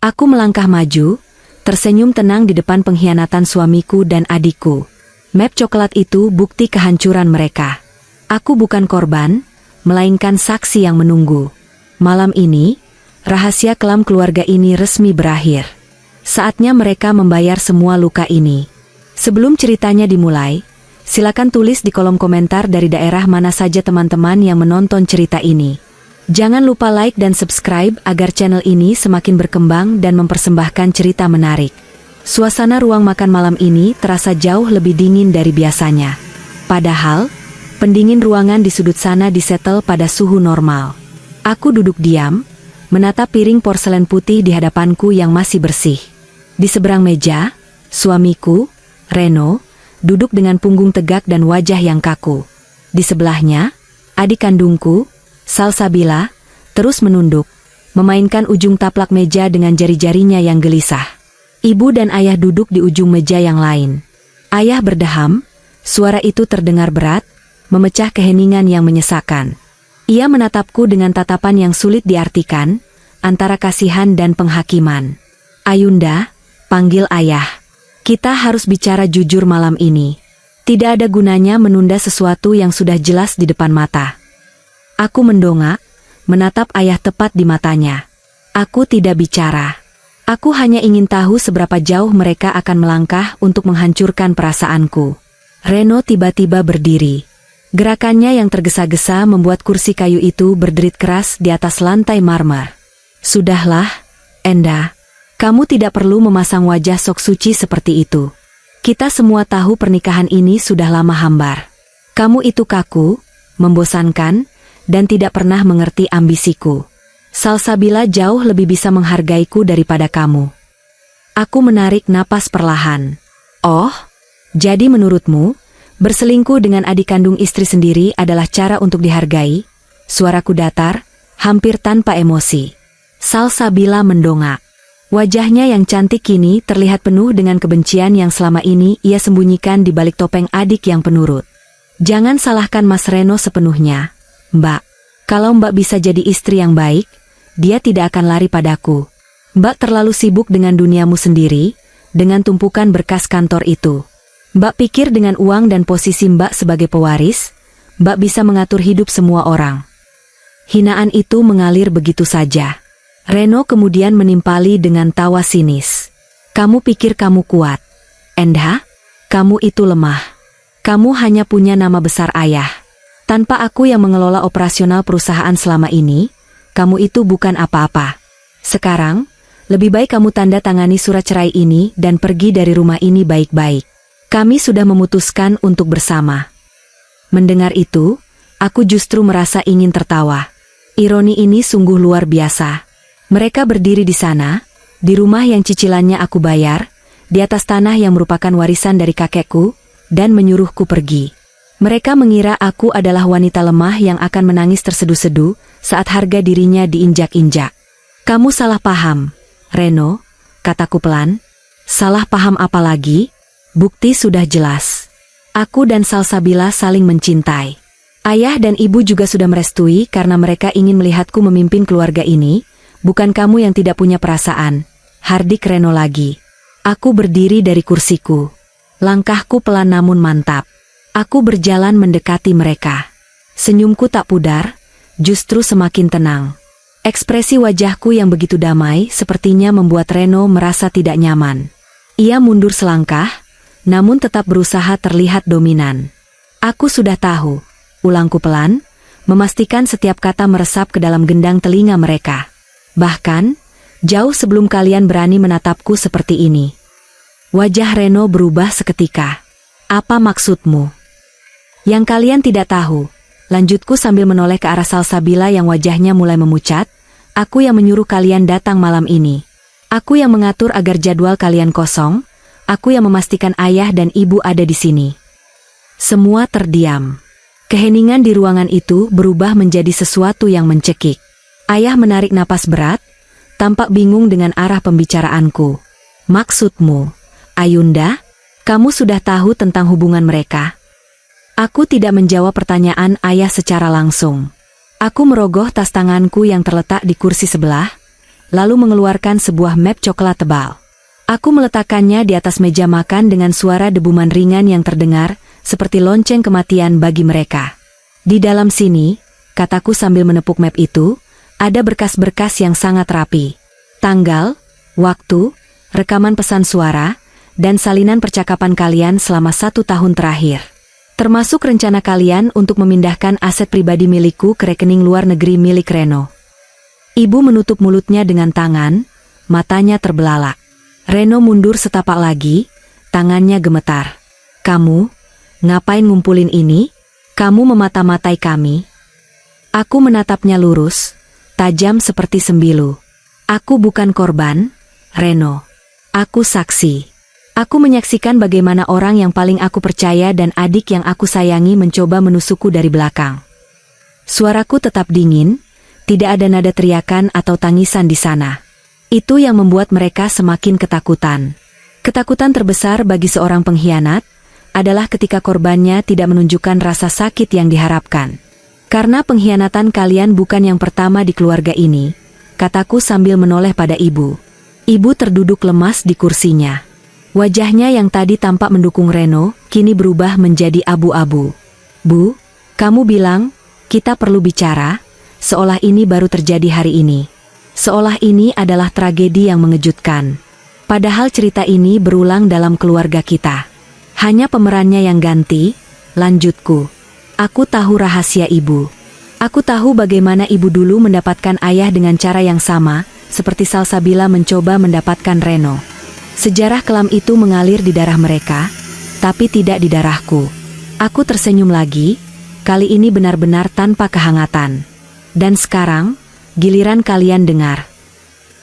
Aku melangkah maju, tersenyum tenang di depan pengkhianatan suamiku dan adikku. Map coklat itu bukti kehancuran mereka. Aku bukan korban, melainkan saksi yang menunggu. Malam ini, rahasia kelam keluarga ini resmi berakhir. Saatnya mereka membayar semua luka ini. Sebelum ceritanya dimulai, silakan tulis di kolom komentar dari daerah mana saja teman-teman yang menonton cerita ini. Jangan lupa like dan subscribe agar channel ini semakin berkembang dan mempersembahkan cerita menarik. Suasana ruang makan malam ini terasa jauh lebih dingin dari biasanya. Padahal, pendingin ruangan di sudut sana disetel pada suhu normal. Aku duduk diam, menatap piring porselen putih di hadapanku yang masih bersih. Di seberang meja, suamiku, Reno, duduk dengan punggung tegak dan wajah yang kaku. Di sebelahnya, adik kandungku, Salsabila, terus menunduk, memainkan ujung taplak meja dengan jari-jarinya yang gelisah. Ibu dan ayah duduk di ujung meja yang lain. Ayah berdeham, suara itu terdengar berat, memecah keheningan yang menyesakan. Ia menatapku dengan tatapan yang sulit diartikan, antara kasihan dan penghakiman. Ayunda, panggil ayah. Kita harus bicara jujur malam ini. Tidak ada gunanya menunda sesuatu yang sudah jelas di depan mata. Aku mendongak, menatap ayah tepat di matanya. Aku tidak bicara. Aku hanya ingin tahu seberapa jauh mereka akan melangkah untuk menghancurkan perasaanku. Reno tiba-tiba berdiri. Gerakannya yang tergesa-gesa membuat kursi kayu itu berderit keras di atas lantai marmer. Sudahlah, Enda. Kamu tidak perlu memasang wajah sok suci seperti itu. Kita semua tahu pernikahan ini sudah lama hambar. Kamu itu kaku, membosankan, dan tidak pernah mengerti ambisiku. Salsabila jauh lebih bisa menghargaiku daripada kamu. Aku menarik napas perlahan. Oh, jadi menurutmu, berselingkuh dengan adik kandung istri sendiri adalah cara untuk dihargai? Suaraku datar, hampir tanpa emosi. Salsabila mendongak. Wajahnya yang cantik kini terlihat penuh dengan kebencian yang selama ini ia sembunyikan di balik topeng adik yang penurut. Jangan salahkan Mas Reno sepenuhnya, Mbak. Kalau Mbak bisa jadi istri yang baik, dia tidak akan lari padaku. Mbak terlalu sibuk dengan duniamu sendiri, dengan tumpukan berkas kantor itu. Mbak pikir dengan uang dan posisi Mbak sebagai pewaris, Mbak bisa mengatur hidup semua orang. Hinaan itu mengalir begitu saja. Reno kemudian menimpali dengan tawa sinis. Kamu pikir kamu kuat. Enda, kamu itu lemah. Kamu hanya punya nama besar ayah. Tanpa aku yang mengelola operasional perusahaan selama ini, kamu itu bukan apa-apa. Sekarang, lebih baik kamu tanda tangani surat cerai ini dan pergi dari rumah ini baik-baik. Kami sudah memutuskan untuk bersama. Mendengar itu, aku justru merasa ingin tertawa. Ironi ini sungguh luar biasa. Mereka berdiri di sana, di rumah yang cicilannya aku bayar, di atas tanah yang merupakan warisan dari kakekku, dan menyuruhku pergi. Mereka mengira aku adalah wanita lemah yang akan menangis terseduh-seduh saat harga dirinya diinjak-injak. Kamu salah paham, Reno, kataku pelan. Salah paham apa lagi? Bukti sudah jelas. Aku dan Salsabila saling mencintai. Ayah dan ibu juga sudah merestui karena mereka ingin melihatku memimpin keluarga ini, bukan kamu yang tidak punya perasaan. Hardik Reno lagi. Aku berdiri dari kursiku. Langkahku pelan namun mantap. Aku berjalan mendekati mereka. Senyumku tak pudar, justru semakin tenang. Ekspresi wajahku yang begitu damai sepertinya membuat Reno merasa tidak nyaman. Ia mundur selangkah, namun tetap berusaha terlihat dominan. Aku sudah tahu, ulangku pelan, memastikan setiap kata meresap ke dalam gendang telinga mereka. Bahkan, jauh sebelum kalian berani menatapku seperti ini. Wajah Reno berubah seketika. Apa maksudmu? Yang kalian tidak tahu, lanjutku sambil menoleh ke arah Salsabila yang wajahnya mulai memucat, aku yang menyuruh kalian datang malam ini. Aku yang mengatur agar jadwal kalian kosong, aku yang memastikan ayah dan ibu ada di sini. Semua terdiam. Keheningan di ruangan itu berubah menjadi sesuatu yang mencekik. Ayah menarik napas berat, tampak bingung dengan arah pembicaraanku. Maksudmu, Ayunda, kamu sudah tahu tentang hubungan mereka? Aku tidak menjawab pertanyaan ayah secara langsung. Aku merogoh tas tanganku yang terletak di kursi sebelah. lalu mengeluarkan sebuah map coklat tebal. Aku meletakkannya di atas meja makan dengan suara debuman ringan yang terdengar, seperti lonceng kematian bagi mereka. Di dalam sini, kataku sambil menepuk map itu, ada berkas-berkas yang sangat rapi. Tanggal, waktu, rekaman pesan suara, dan salinan percakapan kalian selama 1 tahun terakhir. Termasuk rencana kalian untuk memindahkan aset pribadi milikku ke rekening luar negeri milik Reno. Ibu menutup mulutnya dengan tangan, matanya terbelalak. Reno mundur setapak lagi, tangannya gemetar. Kamu, ngapain ngumpulin ini? Kamu memata-matai kami. Aku menatapnya lurus, tajam seperti sembilu. Aku bukan korban, Reno. Aku saksi. Aku menyaksikan bagaimana orang yang paling aku percaya dan adik yang aku sayangi mencoba menusukku dari belakang. Suaraku tetap dingin, tidak ada nada teriakan atau tangisan di sana. Itu yang membuat mereka semakin ketakutan. Ketakutan terbesar bagi seorang pengkhianat adalah ketika korbannya tidak menunjukkan rasa sakit yang diharapkan. Karena pengkhianatan kalian bukan yang pertama di keluarga ini, kataku sambil menoleh pada ibu. Ibu terduduk lemas di kursinya. Wajahnya yang tadi tampak mendukung Reno, kini berubah menjadi abu-abu. Bu, kamu bilang, kita perlu bicara, seolah ini baru terjadi hari ini. Seolah ini adalah tragedi yang mengejutkan. Padahal cerita ini berulang dalam keluarga kita. Hanya pemerannya yang ganti, lanjutku. Aku tahu rahasia ibu. Aku tahu bagaimana ibu dulu mendapatkan ayah dengan cara yang sama, seperti Salsabila mencoba mendapatkan Reno. Sejarah kelam itu mengalir di darah mereka, tapi tidak di darahku. Aku tersenyum lagi, kali ini benar-benar tanpa kehangatan. Dan sekarang, giliran kalian dengar.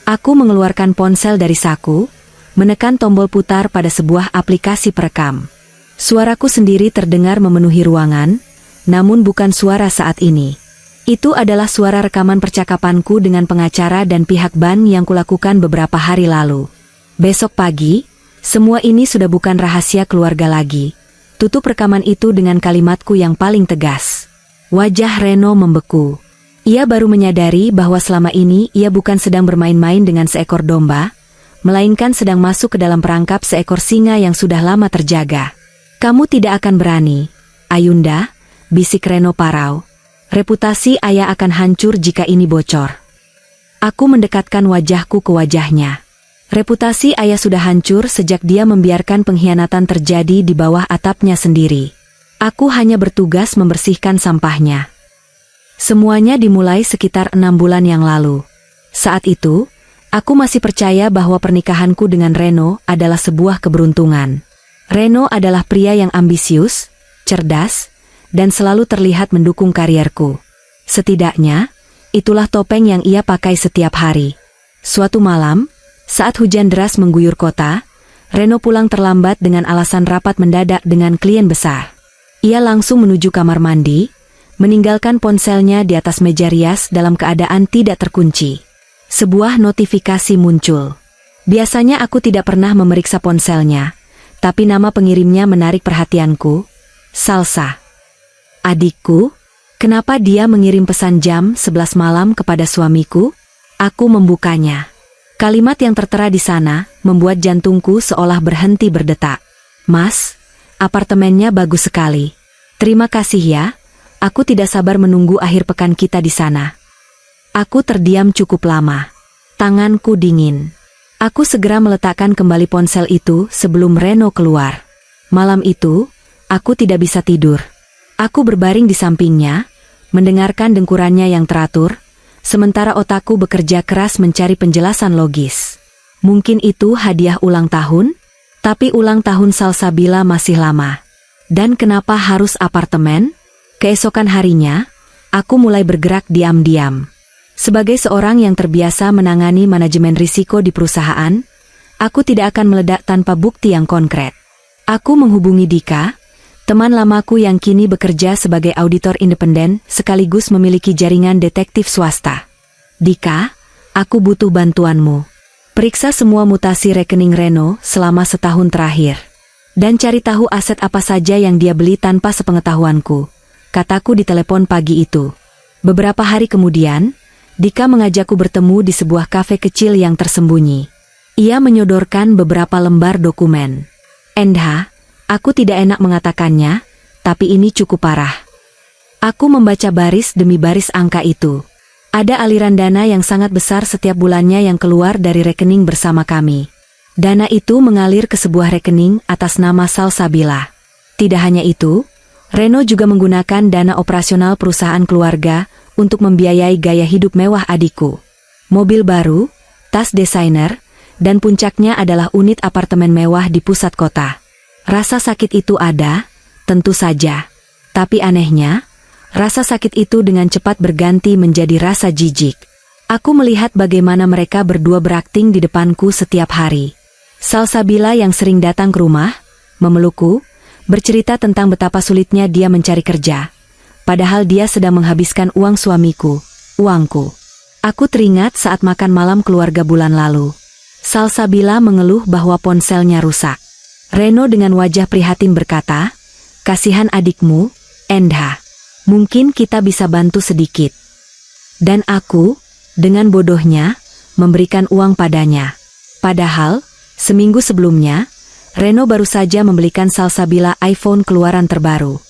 Aku mengeluarkan ponsel dari saku, menekan tombol putar pada sebuah aplikasi perekam. Suaraku sendiri terdengar memenuhi ruangan, namun bukan suara saat ini. Itu adalah suara rekaman percakapanku dengan pengacara dan pihak bank yang kulakukan beberapa hari lalu. Besok pagi, semua ini sudah bukan rahasia keluarga lagi. Tutup rekaman itu dengan kalimatku yang paling tegas. Wajah Reno membeku. Ia baru menyadari bahwa selama ini ia bukan sedang bermain-main dengan seekor domba, melainkan sedang masuk ke dalam perangkap seekor singa yang sudah lama terjaga. Kamu tidak akan berani, Ayunda, bisik Reno parau. Reputasi ayah akan hancur jika ini bocor. Aku mendekatkan wajahku ke wajahnya. Reputasi ayah sudah hancur sejak dia membiarkan pengkhianatan terjadi di bawah atapnya sendiri. Aku hanya bertugas membersihkan sampahnya. Semuanya dimulai sekitar 6 bulan yang lalu. Saat itu, aku masih percaya bahwa pernikahanku dengan Reno adalah sebuah keberuntungan. Reno adalah pria yang ambisius, cerdas, dan selalu terlihat mendukung karierku. Setidaknya, itulah topeng yang ia pakai setiap hari. Suatu malam, saat hujan deras mengguyur kota, Reno pulang terlambat dengan alasan rapat mendadak dengan klien besar. Ia langsung menuju kamar mandi, meninggalkan ponselnya di atas meja rias dalam keadaan tidak terkunci. Sebuah notifikasi muncul. Biasanya aku tidak pernah memeriksa ponselnya, tapi nama pengirimnya menarik perhatianku. Salsa. Adikku, kenapa dia mengirim pesan jam 11 malam kepada suamiku? Aku membukanya. Kalimat yang tertera di sana membuat jantungku seolah berhenti berdetak. Mas, apartemennya bagus sekali. Terima kasih ya, aku tidak sabar menunggu akhir pekan kita di sana. Aku terdiam cukup lama. Tanganku dingin. Aku segera meletakkan kembali ponsel itu sebelum Reno keluar. Malam itu, aku tidak bisa tidur. Aku berbaring di sampingnya, mendengarkan dengkurannya yang teratur, sementara otakku bekerja keras mencari penjelasan logis. Mungkin itu hadiah ulang tahun? Tapi ulang tahun Salsabila masih lama. Dan kenapa harus apartemen? Keesokan harinya, aku mulai bergerak diam-diam. Sebagai seorang yang terbiasa menangani manajemen risiko di perusahaan, aku tidak akan meledak tanpa bukti yang konkret. Aku menghubungi Dika, teman lamaku yang kini bekerja sebagai auditor independen sekaligus memiliki jaringan detektif swasta. Dika, aku butuh bantuanmu. Periksa semua mutasi rekening Reno selama setahun terakhir. Dan cari tahu aset apa saja yang dia beli tanpa sepengetahuanku, kataku di telepon pagi itu. Beberapa hari kemudian, Dika mengajakku bertemu di sebuah kafe kecil yang tersembunyi. Ia menyodorkan beberapa lembar dokumen. Endha, aku tidak enak mengatakannya, tapi ini cukup parah. Aku membaca baris demi baris angka itu. Ada aliran dana yang sangat besar setiap bulannya yang keluar dari rekening bersama kami. Dana itu mengalir ke sebuah rekening atas nama Salsabila. Tidak hanya itu, Reno juga menggunakan dana operasional perusahaan keluarga untuk membiayai gaya hidup mewah adikku. Mobil baru, tas desainer, dan puncaknya adalah unit apartemen mewah di pusat kota. Rasa sakit itu ada, tentu saja. Tapi anehnya, rasa sakit itu dengan cepat berganti menjadi rasa jijik. Aku melihat bagaimana mereka berdua berakting di depanku setiap hari. Salsabila yang sering datang ke rumah, memelukku, bercerita tentang betapa sulitnya dia mencari kerja. Padahal dia sedang menghabiskan uang suamiku, uangku. Aku teringat saat makan malam keluarga bulan lalu. Salsabila mengeluh bahwa ponselnya rusak. Reno dengan wajah prihatin berkata, "Kasihan adikmu, Endha. Mungkin kita bisa bantu sedikit." Dan aku, dengan bodohnya, memberikan uang padanya. Padahal, seminggu sebelumnya, Reno baru saja membelikan Salsabila iPhone keluaran terbaru.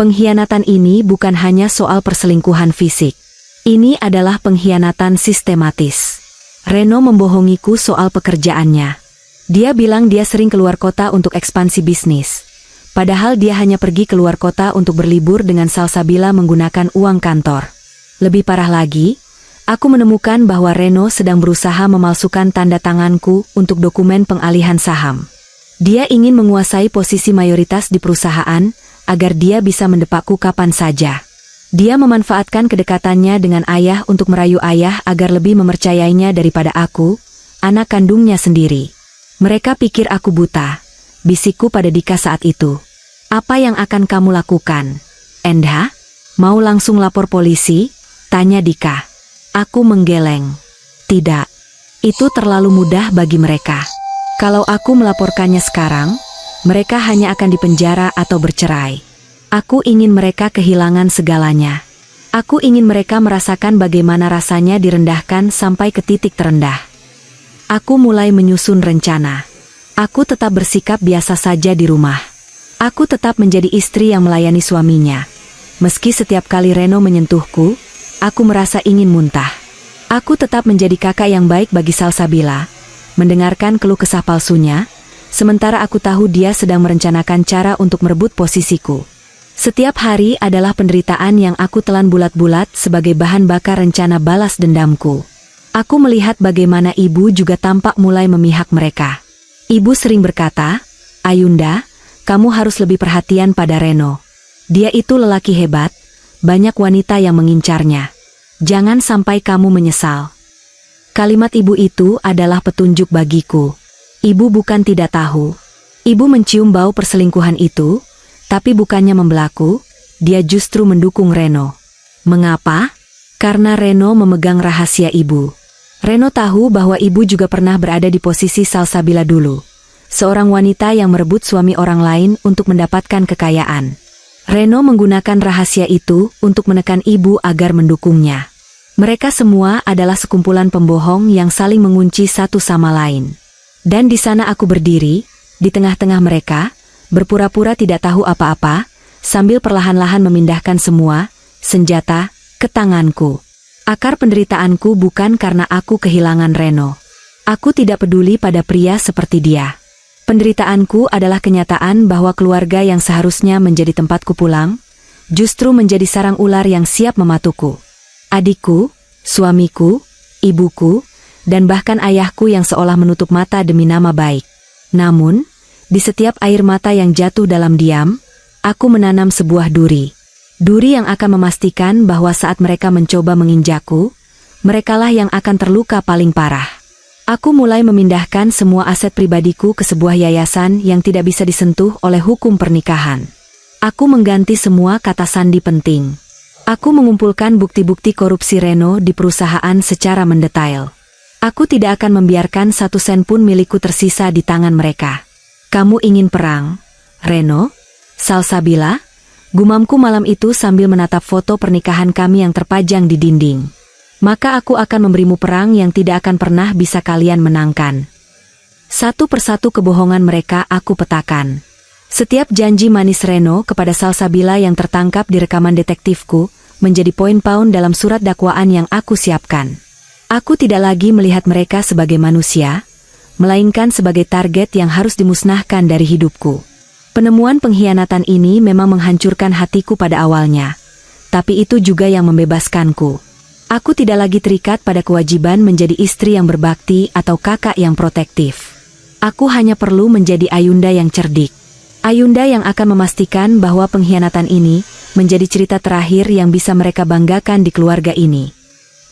Pengkhianatan ini bukan hanya soal perselingkuhan fisik. Ini adalah pengkhianatan sistematis. Reno membohongiku soal pekerjaannya. Dia bilang dia sering keluar kota untuk ekspansi bisnis. Padahal dia hanya pergi keluar kota untuk berlibur dengan Salsabila menggunakan uang kantor. Lebih parah lagi, aku menemukan bahwa Reno sedang berusaha memalsukan tanda tanganku untuk dokumen pengalihan saham. Dia ingin menguasai posisi mayoritas di perusahaan, agar dia bisa mendepakku kapan saja. Dia memanfaatkan kedekatannya dengan ayah untuk merayu ayah agar lebih mempercayainya daripada aku, anak kandungnya sendiri. Mereka pikir aku buta, bisikku pada Dika saat itu. "Apa yang akan kamu lakukan, Endha? Mau langsung lapor polisi?" tanya Dika. Aku menggeleng. Tidak, itu terlalu mudah bagi mereka. Kalau aku melaporkannya sekarang, mereka hanya akan dipenjara atau bercerai. Aku ingin mereka kehilangan segalanya. Aku ingin mereka merasakan bagaimana rasanya direndahkan sampai ke titik terendah. Aku mulai menyusun rencana. Aku tetap bersikap biasa saja di rumah. Aku tetap menjadi istri yang melayani suaminya. Meski setiap kali Reno menyentuhku, aku merasa ingin muntah. Aku tetap menjadi kakak yang baik bagi Salsabila, mendengarkan keluh kesah palsunya, sementara aku tahu dia sedang merencanakan cara untuk merebut posisiku. Setiap hari adalah penderitaan yang aku telan bulat-bulat sebagai bahan bakar rencana balas dendamku. Aku melihat bagaimana ibu juga tampak mulai memihak mereka. Ibu sering berkata, "Ayunda, kamu harus lebih perhatian pada Reno. Dia itu lelaki hebat, banyak wanita yang mengincarnya. Jangan sampai kamu menyesal." Kalimat ibu itu adalah petunjuk bagiku. Ibu bukan tidak tahu. Ibu mencium bau perselingkuhan itu, tapi bukannya membelaku, dia justru mendukung Reno. Mengapa? Karena Reno memegang rahasia ibu. Reno tahu bahwa ibu juga pernah berada di posisi Salsabila dulu. Seorang wanita yang merebut suami orang lain untuk mendapatkan kekayaan. Reno menggunakan rahasia itu untuk menekan ibu agar mendukungnya. Mereka semua adalah sekumpulan pembohong yang saling mengunci satu sama lain. Dan di sana aku berdiri, di tengah-tengah mereka, berpura-pura tidak tahu apa-apa, sambil perlahan-lahan memindahkan semua senjata ke tanganku. Akar penderitaanku bukan karena aku kehilangan Reno. Aku tidak peduli pada pria seperti dia. Penderitaanku adalah kenyataan bahwa keluarga yang seharusnya menjadi tempatku pulang, justru menjadi sarang ular yang siap mematuku. Adikku, suamiku, ibuku, dan bahkan ayahku yang seolah menutup mata demi nama baik. Namun, di setiap air mata yang jatuh dalam diam, aku menanam sebuah duri. Duri yang akan memastikan bahwa saat mereka mencoba menginjakku, merekalah yang akan terluka paling parah. Aku mulai memindahkan semua aset pribadiku ke sebuah yayasan yang tidak bisa disentuh oleh hukum pernikahan. Aku mengganti semua kata sandi penting. Aku mengumpulkan bukti-bukti korupsi Reno di perusahaan secara mendetail. Aku tidak akan membiarkan satu sen pun milikku tersisa di tangan mereka. "Kamu ingin perang, Reno?" Salsabila, gumamku malam itu sambil menatap foto pernikahan kami yang terpajang di dinding. maka aku akan memberimu perang yang tidak akan pernah bisa kalian menangkan. Satu persatu kebohongan mereka aku petakan. Setiap janji manis Reno kepada Salsabila yang tertangkap di rekaman detektifku menjadi poin-poin dalam surat dakwaan yang aku siapkan. Aku tidak lagi melihat mereka sebagai manusia, melainkan sebagai target yang harus dimusnahkan dari hidupku. Penemuan pengkhianatan ini memang menghancurkan hatiku pada awalnya, tapi itu juga yang membebaskanku. Aku tidak lagi terikat pada kewajiban menjadi istri yang berbakti atau kakak yang protektif. Aku hanya perlu menjadi Ayunda yang cerdik. Ayunda yang akan memastikan bahwa pengkhianatan ini menjadi cerita terakhir yang bisa mereka banggakan di keluarga ini.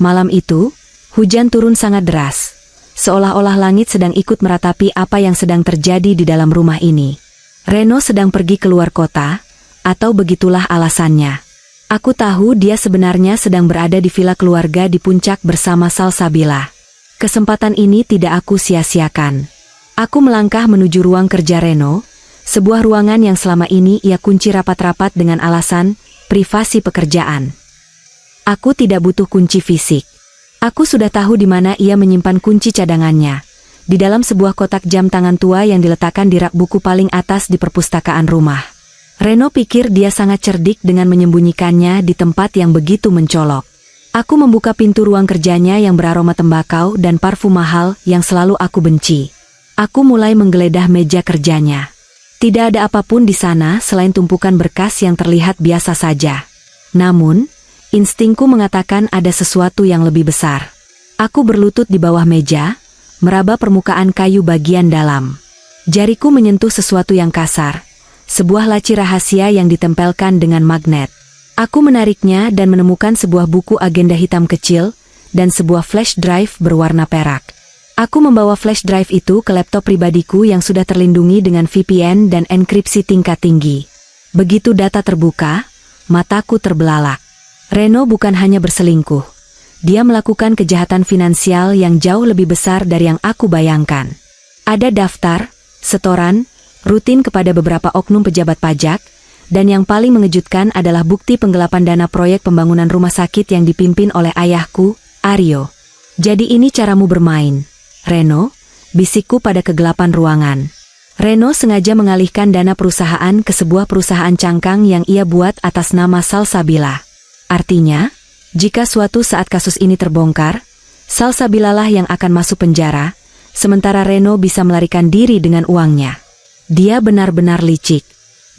Malam itu, hujan turun sangat deras. Seolah-olah langit sedang ikut meratapi apa yang sedang terjadi di dalam rumah ini. Reno sedang pergi keluar kota, atau begitulah alasannya. Aku tahu dia sebenarnya sedang berada di villa keluarga di puncak bersama Salsabila. Kesempatan ini tidak aku sia-siakan. Aku melangkah menuju ruang kerja Reno, sebuah ruangan yang selama ini ia kunci rapat-rapat dengan alasan privasi pekerjaan. Aku tidak butuh kunci fisik. Aku sudah tahu di mana ia menyimpan kunci cadangannya, di dalam sebuah kotak jam tangan tua yang diletakkan di rak buku paling atas di perpustakaan rumah. Reno pikir dia sangat cerdik dengan menyembunyikannya di tempat yang begitu mencolok. Aku membuka pintu ruang kerjanya yang beraroma tembakau dan parfum mahal yang selalu aku benci. Aku mulai menggeledah meja kerjanya. Tidak ada apapun di sana selain tumpukan berkas yang terlihat biasa saja. Namun, instingku mengatakan ada sesuatu yang lebih besar. Aku berlutut di bawah meja, meraba permukaan kayu bagian dalam. Jariku menyentuh sesuatu yang kasar, sebuah laci rahasia yang ditempelkan dengan magnet. Aku menariknya dan menemukan sebuah buku agenda hitam kecil dan sebuah flash drive berwarna perak. Aku membawa flash drive itu ke laptop pribadiku yang sudah terlindungi dengan VPN dan enkripsi tingkat tinggi. Begitu data terbuka, mataku terbelalak. Reno bukan hanya berselingkuh. Dia melakukan kejahatan finansial yang jauh lebih besar dari yang aku bayangkan. Ada daftar, setoran, rutin kepada beberapa oknum pejabat pajak, dan yang paling mengejutkan adalah bukti penggelapan dana proyek pembangunan rumah sakit yang dipimpin oleh ayahku, Aryo. Jadi ini caramu bermain, Reno, bisikku pada kegelapan ruangan. Reno sengaja mengalihkan dana perusahaan ke sebuah perusahaan cangkang yang ia buat atas nama Salsabila. Artinya, jika suatu saat kasus ini terbongkar, Salsabila lah yang akan masuk penjara, sementara Reno bisa melarikan diri dengan uangnya. Dia benar-benar licik.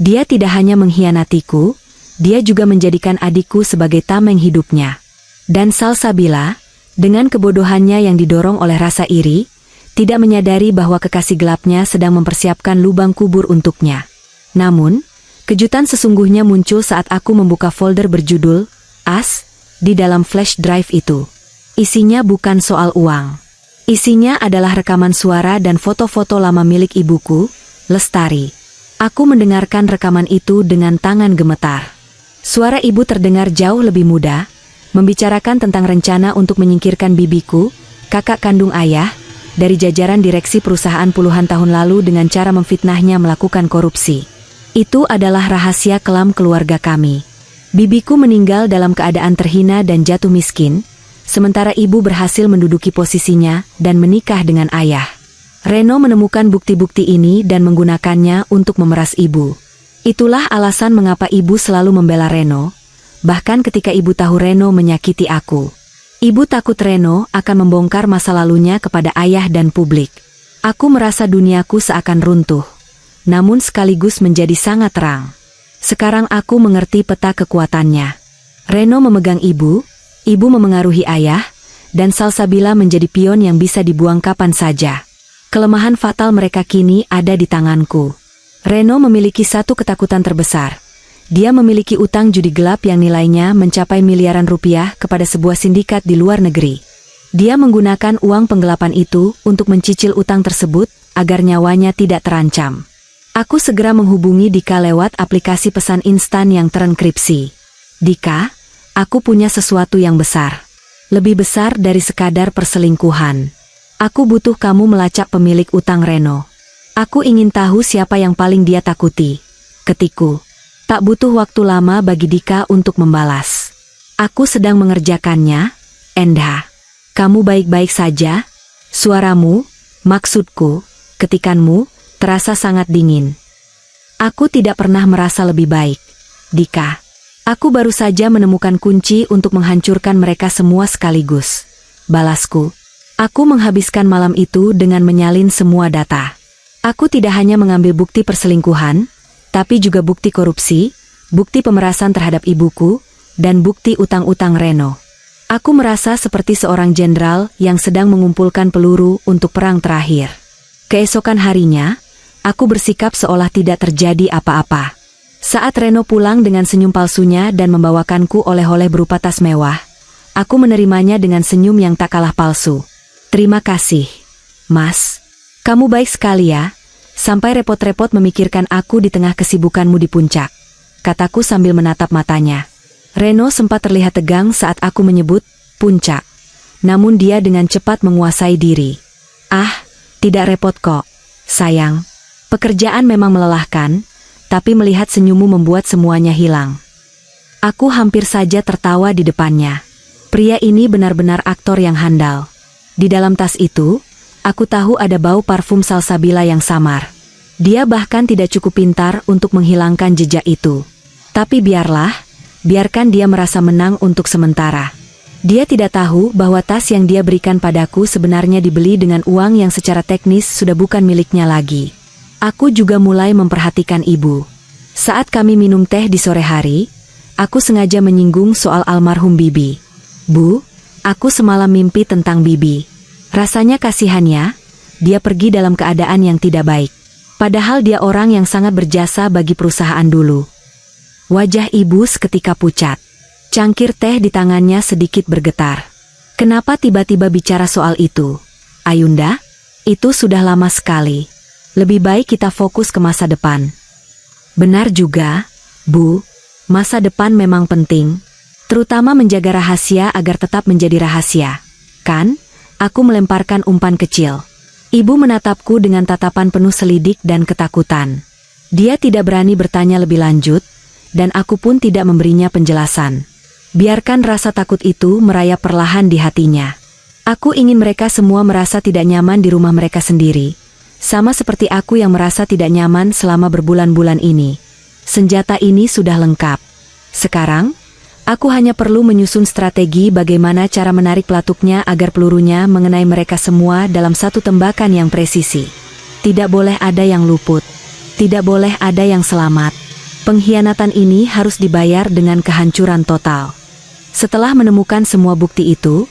Dia tidak hanya mengkhianatiku, dia juga menjadikan adikku sebagai tameng hidupnya. Dan Salsabila, dengan kebodohannya yang didorong oleh rasa iri, tidak menyadari bahwa kekasih gelapnya sedang mempersiapkan lubang kubur untuknya. Namun, kejutan sesungguhnya muncul saat aku membuka folder berjudul As di dalam flash drive itu. Isinya bukan soal uang. Isinya adalah rekaman suara dan foto-foto lama milik ibuku, Lestari. Aku mendengarkan rekaman itu dengan tangan gemetar. Suara ibu terdengar jauh lebih muda, membicarakan tentang rencana untuk menyingkirkan bibiku, kakak kandung ayah, dari jajaran direksi perusahaan puluhan tahun lalu dengan cara memfitnahnya melakukan korupsi. Itu adalah rahasia kelam keluarga kami. Bibiku meninggal dalam keadaan terhina dan jatuh miskin, sementara ibu berhasil menduduki posisinya dan menikah dengan ayah. Reno menemukan bukti-bukti ini dan menggunakannya untuk memeras ibu. Itulah alasan mengapa ibu selalu membela Reno, bahkan ketika ibu tahu Reno menyakiti aku. Ibu takut Reno akan membongkar masa lalunya kepada ayah dan publik. Aku merasa duniaku seakan runtuh, namun sekaligus menjadi sangat terang. Sekarang aku mengerti peta kekuatannya. Reno memegang ibu memengaruhi ayah, dan Salsabila menjadi pion yang bisa dibuang kapan saja. Kelemahan fatal mereka kini ada di tanganku. Reno memiliki satu ketakutan terbesar. Dia memiliki utang judi gelap yang nilainya mencapai miliaran rupiah kepada sebuah sindikat di luar negeri. Dia menggunakan uang penggelapan itu untuk mencicil utang tersebut agar nyawanya tidak terancam. Aku segera menghubungi Dika lewat aplikasi pesan instan yang terenkripsi. Dika, aku punya sesuatu yang besar. Lebih besar dari sekadar perselingkuhan. Aku butuh kamu melacak pemilik utang Reno. Aku ingin tahu siapa yang paling dia takuti. Ketiku. Tak butuh waktu lama bagi Dika untuk membalas. Aku sedang mengerjakannya, Endha. Kamu baik-baik saja? Suaramu, maksudku, ketikanmu, terasa sangat dingin. Aku tidak pernah merasa lebih baik, Dika. Aku baru saja menemukan kunci untuk menghancurkan mereka semua sekaligus. Balasku. Aku menghabiskan malam itu dengan menyalin semua data. Aku tidak hanya mengambil bukti perselingkuhan, tapi juga bukti korupsi, bukti pemerasan terhadap ibuku, dan bukti utang-utang Reno. Aku merasa seperti seorang jenderal yang sedang mengumpulkan peluru untuk perang terakhir. Keesokan harinya, aku bersikap seolah tidak terjadi apa-apa. Saat Reno pulang dengan senyum palsunya dan membawakanku oleh-oleh berupa tas mewah, aku menerimanya dengan senyum yang tak kalah palsu. Terima kasih, Mas. Kamu baik sekali ya, sampai repot-repot memikirkan aku di tengah kesibukanmu di puncak, kataku sambil menatap matanya. Reno sempat terlihat tegang saat aku menyebut puncak, namun dia dengan cepat menguasai diri. Ah, tidak repot kok, sayang. Pekerjaan memang melelahkan, tapi melihat senyummu membuat semuanya hilang. Aku hampir saja tertawa di depannya. Pria ini benar-benar aktor yang handal. Di dalam tas itu, aku tahu ada bau parfum salsabila yang samar. Dia bahkan tidak cukup pintar untuk menghilangkan jejak itu. Tapi biarkan dia merasa menang untuk sementara. Dia tidak tahu bahwa tas yang dia berikan padaku sebenarnya dibeli dengan uang yang secara teknis sudah bukan miliknya lagi. Aku juga mulai memperhatikan ibu. Saat kami minum teh di sore hari, aku sengaja menyinggung soal almarhum Bibi. Bu, aku semalam mimpi tentang Bibi. Rasanya kasihan ya, dia pergi dalam keadaan yang tidak baik. Padahal dia orang yang sangat berjasa bagi perusahaan dulu. Wajah ibu seketika pucat. Cangkir teh di tangannya sedikit bergetar. Kenapa tiba-tiba bicara soal itu? Ayunda, itu sudah lama sekali. Lebih baik kita fokus ke masa depan. Benar juga, Bu. Masa depan memang penting. Terutama menjaga rahasia agar tetap menjadi rahasia. Kan? Aku melemparkan umpan kecil. Ibu menatapku dengan tatapan penuh selidik dan ketakutan. Dia tidak berani bertanya lebih lanjut, dan aku pun tidak memberinya penjelasan. Biarkan rasa takut itu merayap perlahan di hatinya. Aku ingin mereka semua merasa tidak nyaman di rumah mereka sendiri, sama seperti aku yang merasa tidak nyaman selama berbulan-bulan ini. Senjata ini sudah lengkap. Sekarang, aku hanya perlu menyusun strategi bagaimana cara menarik pelatuknya agar pelurunya mengenai mereka semua dalam satu tembakan yang presisi. Tidak boleh ada yang luput. Tidak boleh ada yang selamat. Pengkhianatan ini harus dibayar dengan kehancuran total. Setelah menemukan semua bukti itu,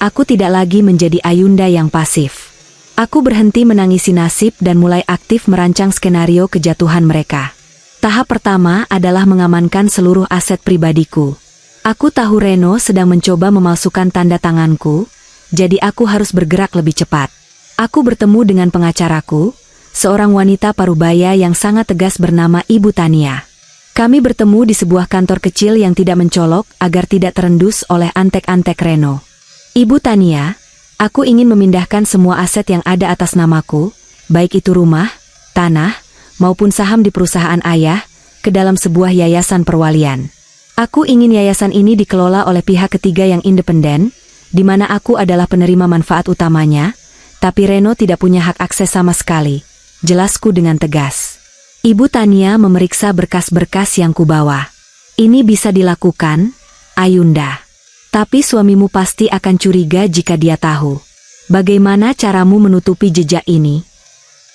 aku tidak lagi menjadi Ayunda yang pasif. Aku berhenti menangisi nasib dan mulai aktif merancang skenario kejatuhan mereka. Tahap pertama adalah mengamankan seluruh aset pribadiku. Aku tahu Reno sedang mencoba memalsukan tanda tanganku, jadi aku harus bergerak lebih cepat. Aku bertemu dengan pengacaraku, seorang wanita parubaya yang sangat tegas bernama Ibu Tania. Kami bertemu di sebuah kantor kecil yang tidak mencolok agar tidak terendus oleh antek-antek Reno. Ibu Tania, aku ingin memindahkan semua aset yang ada atas namaku, baik itu rumah, tanah, maupun saham di perusahaan ayah, ke dalam sebuah yayasan perwalian. Aku ingin yayasan ini dikelola oleh pihak ketiga yang independen, di mana aku adalah penerima manfaat utamanya, tapi Reno tidak punya hak akses sama sekali. Jelasku dengan tegas. Ibu Tania memeriksa berkas-berkas yang kubawa. Ini bisa dilakukan, Ayunda. Tapi suamimu pasti akan curiga jika dia tahu. Bagaimana caramu menutupi jejak ini?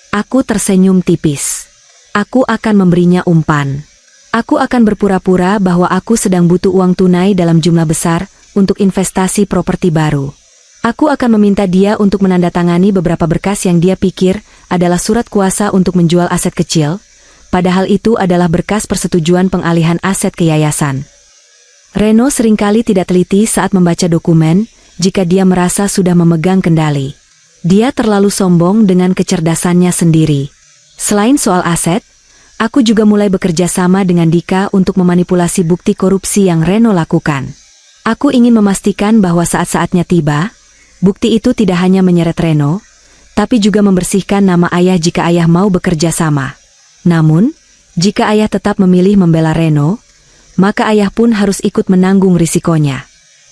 Aku tersenyum tipis. Aku akan memberinya umpan. Aku akan berpura-pura bahwa aku sedang butuh uang tunai dalam jumlah besar untuk investasi properti baru. Aku akan meminta dia untuk menandatangani beberapa berkas yang dia pikir adalah surat kuasa untuk menjual aset kecil, padahal itu adalah berkas persetujuan pengalihan aset ke yayasan. Reno seringkali tidak teliti saat membaca dokumen jika dia merasa sudah memegang kendali. Dia terlalu sombong dengan kecerdasannya sendiri. Selain soal aset, aku juga mulai bekerja sama dengan Dika untuk memanipulasi bukti korupsi yang Reno lakukan. Aku ingin memastikan bahwa saat-saatnya tiba, bukti itu tidak hanya menyeret Reno, tapi juga membersihkan nama ayah jika ayah mau bekerja sama. Namun, jika ayah tetap memilih membela Reno, maka ayah pun harus ikut menanggung risikonya.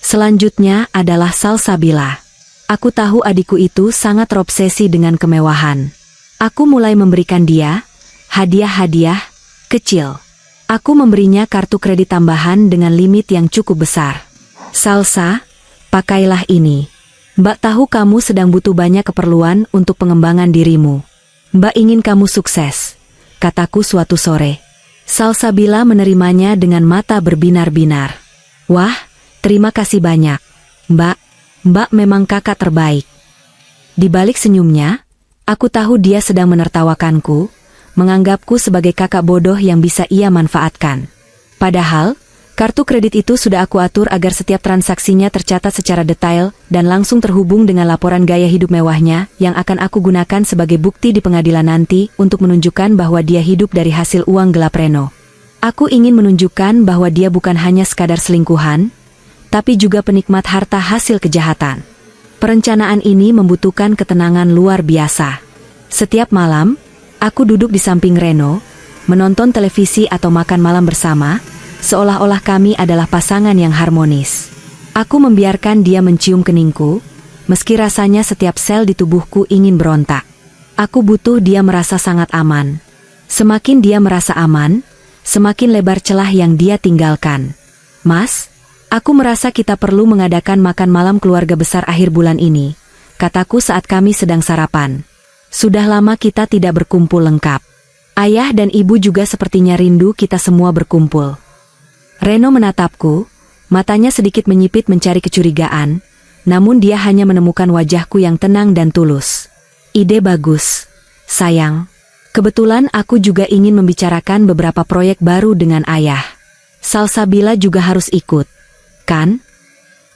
Selanjutnya adalah Salsabila. Aku tahu adikku itu sangat terobsesi dengan kemewahan. Aku mulai memberikan dia hadiah-hadiah kecil. Aku memberinya kartu kredit tambahan dengan limit yang cukup besar. Salsa, pakailah ini. Mbak tahu kamu sedang butuh banyak keperluan untuk pengembangan dirimu. Mbak ingin kamu sukses, kataku suatu sore. Salsabila menerimanya dengan mata berbinar-binar. Wah, terima kasih banyak, Mbak. Mbak memang kakak terbaik. Di balik senyumnya, aku tahu dia sedang menertawakanku, menganggapku sebagai kakak bodoh yang bisa ia manfaatkan. Padahal, kartu kredit itu sudah aku atur agar setiap transaksinya tercatat secara detail dan langsung terhubung dengan laporan gaya hidup mewahnya yang akan aku gunakan sebagai bukti di pengadilan nanti untuk menunjukkan bahwa dia hidup dari hasil uang gelap Reno. Aku ingin menunjukkan bahwa dia bukan hanya sekadar selingkuhan, tapi juga penikmat harta hasil kejahatan. Perencanaan ini membutuhkan ketenangan luar biasa. Setiap malam, aku duduk di samping Reno, menonton televisi atau makan malam bersama, seolah-olah kami adalah pasangan yang harmonis. Aku membiarkan dia mencium keningku, meski rasanya setiap sel di tubuhku ingin berontak. Aku butuh dia merasa sangat aman. Semakin dia merasa aman, semakin lebar celah yang dia tinggalkan. Mas, aku merasa kita perlu mengadakan makan malam keluarga besar akhir bulan ini, kataku saat kami sedang sarapan. Sudah lama kita tidak berkumpul lengkap. Ayah dan ibu juga sepertinya rindu kita semua berkumpul. Reno menatapku, matanya sedikit menyipit mencari kecurigaan, namun dia hanya menemukan wajahku yang tenang dan tulus. Ide bagus, sayang. Kebetulan aku juga ingin membicarakan beberapa proyek baru dengan ayah. Salsabila juga harus ikut. Kan?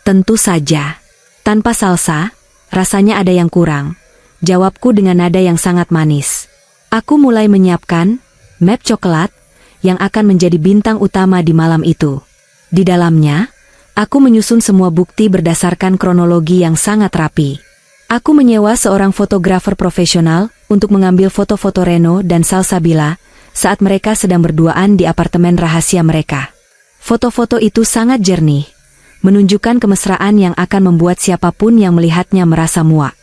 Tentu saja. Tanpa Salsa, rasanya ada yang kurang. Jawabku dengan nada yang sangat manis. Aku mulai menyiapkan map coklat yang akan menjadi bintang utama di malam itu. Di dalamnya, aku menyusun semua bukti berdasarkan kronologi yang sangat rapi. Aku menyewa seorang fotografer profesional untuk mengambil foto-foto Reno dan Salsabila saat mereka sedang berduaan di apartemen rahasia mereka. Foto-foto itu sangat jernih, menunjukkan kemesraan yang akan membuat siapapun yang melihatnya merasa muak.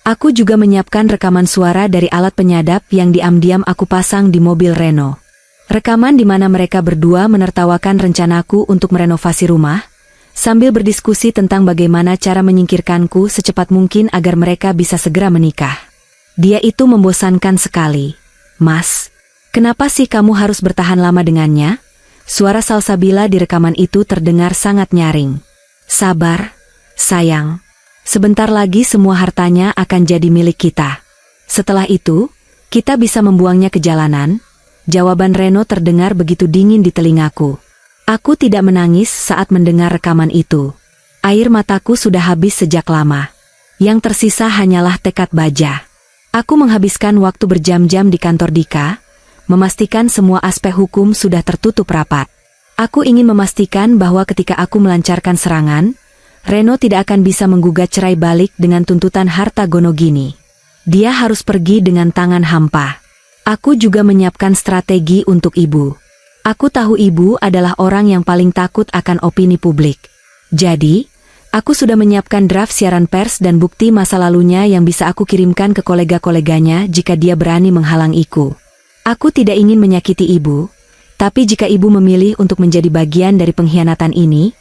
Aku juga menyiapkan rekaman suara dari alat penyadap yang diam-diam aku pasang di mobil Reno. Rekaman di mana mereka berdua menertawakan rencanaku untuk merenovasi rumah, sambil berdiskusi tentang bagaimana cara menyingkirkanku secepat mungkin agar mereka bisa segera menikah. Dia itu membosankan sekali. Mas, kenapa sih kamu harus bertahan lama dengannya? Suara Salsabila di rekaman itu terdengar sangat nyaring. Sabar, sayang. Sebentar lagi semua hartanya akan jadi milik kita. Setelah itu, kita bisa membuangnya ke jalanan. Jawaban Reno terdengar begitu dingin di telingaku. Aku tidak menangis saat mendengar rekaman itu. Air mataku sudah habis sejak lama. Yang tersisa hanyalah tekad baja. Aku menghabiskan waktu berjam-jam di kantor Dika, memastikan semua aspek hukum sudah tertutup rapat. Aku ingin memastikan bahwa ketika aku melancarkan serangan, Reno tidak akan bisa menggugat cerai balik dengan tuntutan harta gono gini. Dia harus pergi dengan tangan hampa. Aku juga menyiapkan strategi untuk ibu. Aku tahu ibu adalah orang yang paling takut akan opini publik. Jadi, aku sudah menyiapkan draft siaran pers dan bukti masa lalunya yang bisa aku kirimkan ke kolega-koleganya jika dia berani menghalangiku. Aku tidak ingin menyakiti ibu, tapi jika ibu memilih untuk menjadi bagian dari pengkhianatan ini,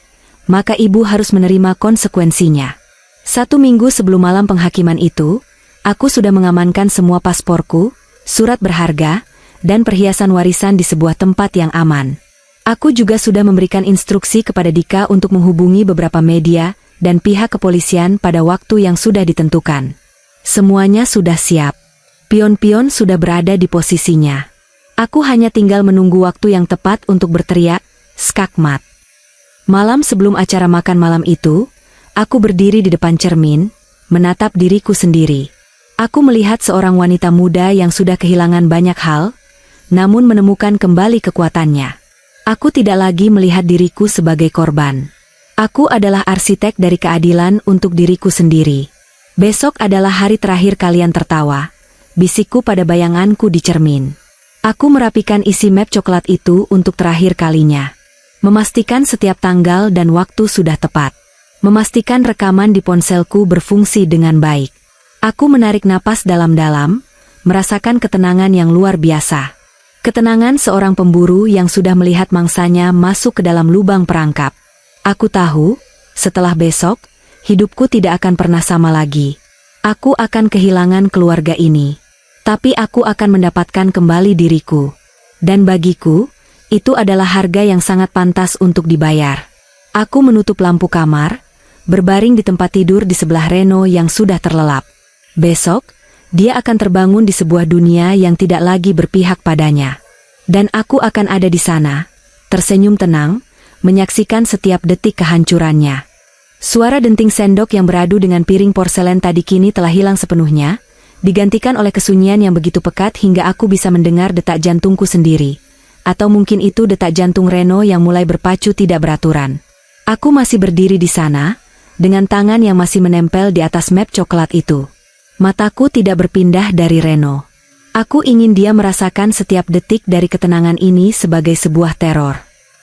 maka ibu harus menerima konsekuensinya. 1 minggu sebelum malam penghakiman itu, aku sudah mengamankan semua pasporku, surat berharga, dan perhiasan warisan di sebuah tempat yang aman. Aku juga sudah memberikan instruksi kepada Dika untuk menghubungi beberapa media dan pihak kepolisian pada waktu yang sudah ditentukan. Semuanya sudah siap. Pion-pion sudah berada di posisinya. Aku hanya tinggal menunggu waktu yang tepat untuk berteriak, skakmat. Malam sebelum acara makan malam itu, aku berdiri di depan cermin, menatap diriku sendiri. Aku melihat seorang wanita muda yang sudah kehilangan banyak hal, namun menemukan kembali kekuatannya. Aku tidak lagi melihat diriku sebagai korban. Aku adalah arsitek dari keadilan untuk diriku sendiri. Besok adalah hari terakhir kalian tertawa, bisikku pada bayanganku di cermin. Aku merapikan isi map coklat itu untuk terakhir kalinya. Memastikan setiap tanggal dan waktu sudah tepat. memastikan rekaman di ponselku berfungsi dengan baik. Aku menarik napas dalam-dalam, merasakan ketenangan yang luar biasa. Ketenangan seorang pemburu yang sudah melihat mangsanya masuk ke dalam lubang perangkap. Aku tahu, setelah besok, hidupku tidak akan pernah sama lagi. Aku akan kehilangan keluarga ini. Tapi aku akan mendapatkan kembali diriku. Dan bagiku, itu adalah harga yang sangat pantas untuk dibayar. Aku menutup lampu kamar, berbaring di tempat tidur di sebelah Reno yang sudah terlelap. Besok, dia akan terbangun di sebuah dunia yang tidak lagi berpihak padanya. Dan aku akan ada di sana, tersenyum tenang, menyaksikan setiap detik kehancurannya. Suara denting sendok yang beradu dengan piring porselen tadi kini telah hilang sepenuhnya, digantikan oleh kesunyian yang begitu pekat hingga aku bisa mendengar detak jantungku sendiri. Atau mungkin itu detak jantung Reno yang mulai berpacu tidak beraturan. Aku masih berdiri di sana, dengan tangan yang masih menempel di atas map coklat itu. Mataku tidak berpindah dari Reno. Aku ingin dia merasakan setiap detik dari ketenangan ini sebagai sebuah teror.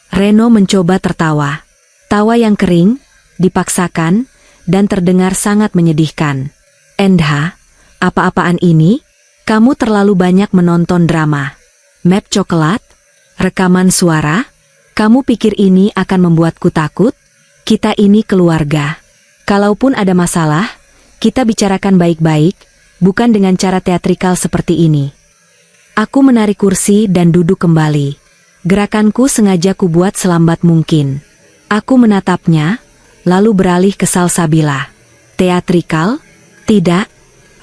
Reno mencoba tertawa. Tawa yang kering, dipaksakan, dan terdengar sangat menyedihkan. Endha, apa-apaan ini? Kamu terlalu banyak menonton drama. Map coklat? Rekaman suara? Kamu pikir ini akan membuatku takut? Kita ini keluarga. Kalaupun ada masalah, kita bicarakan baik-baik, bukan dengan cara teatrikal seperti ini. Aku menarik kursi dan duduk kembali. Gerakanku sengaja kubuat selambat mungkin. Aku menatapnya, lalu beralih ke Salsabila. Teatrikal? Tidak,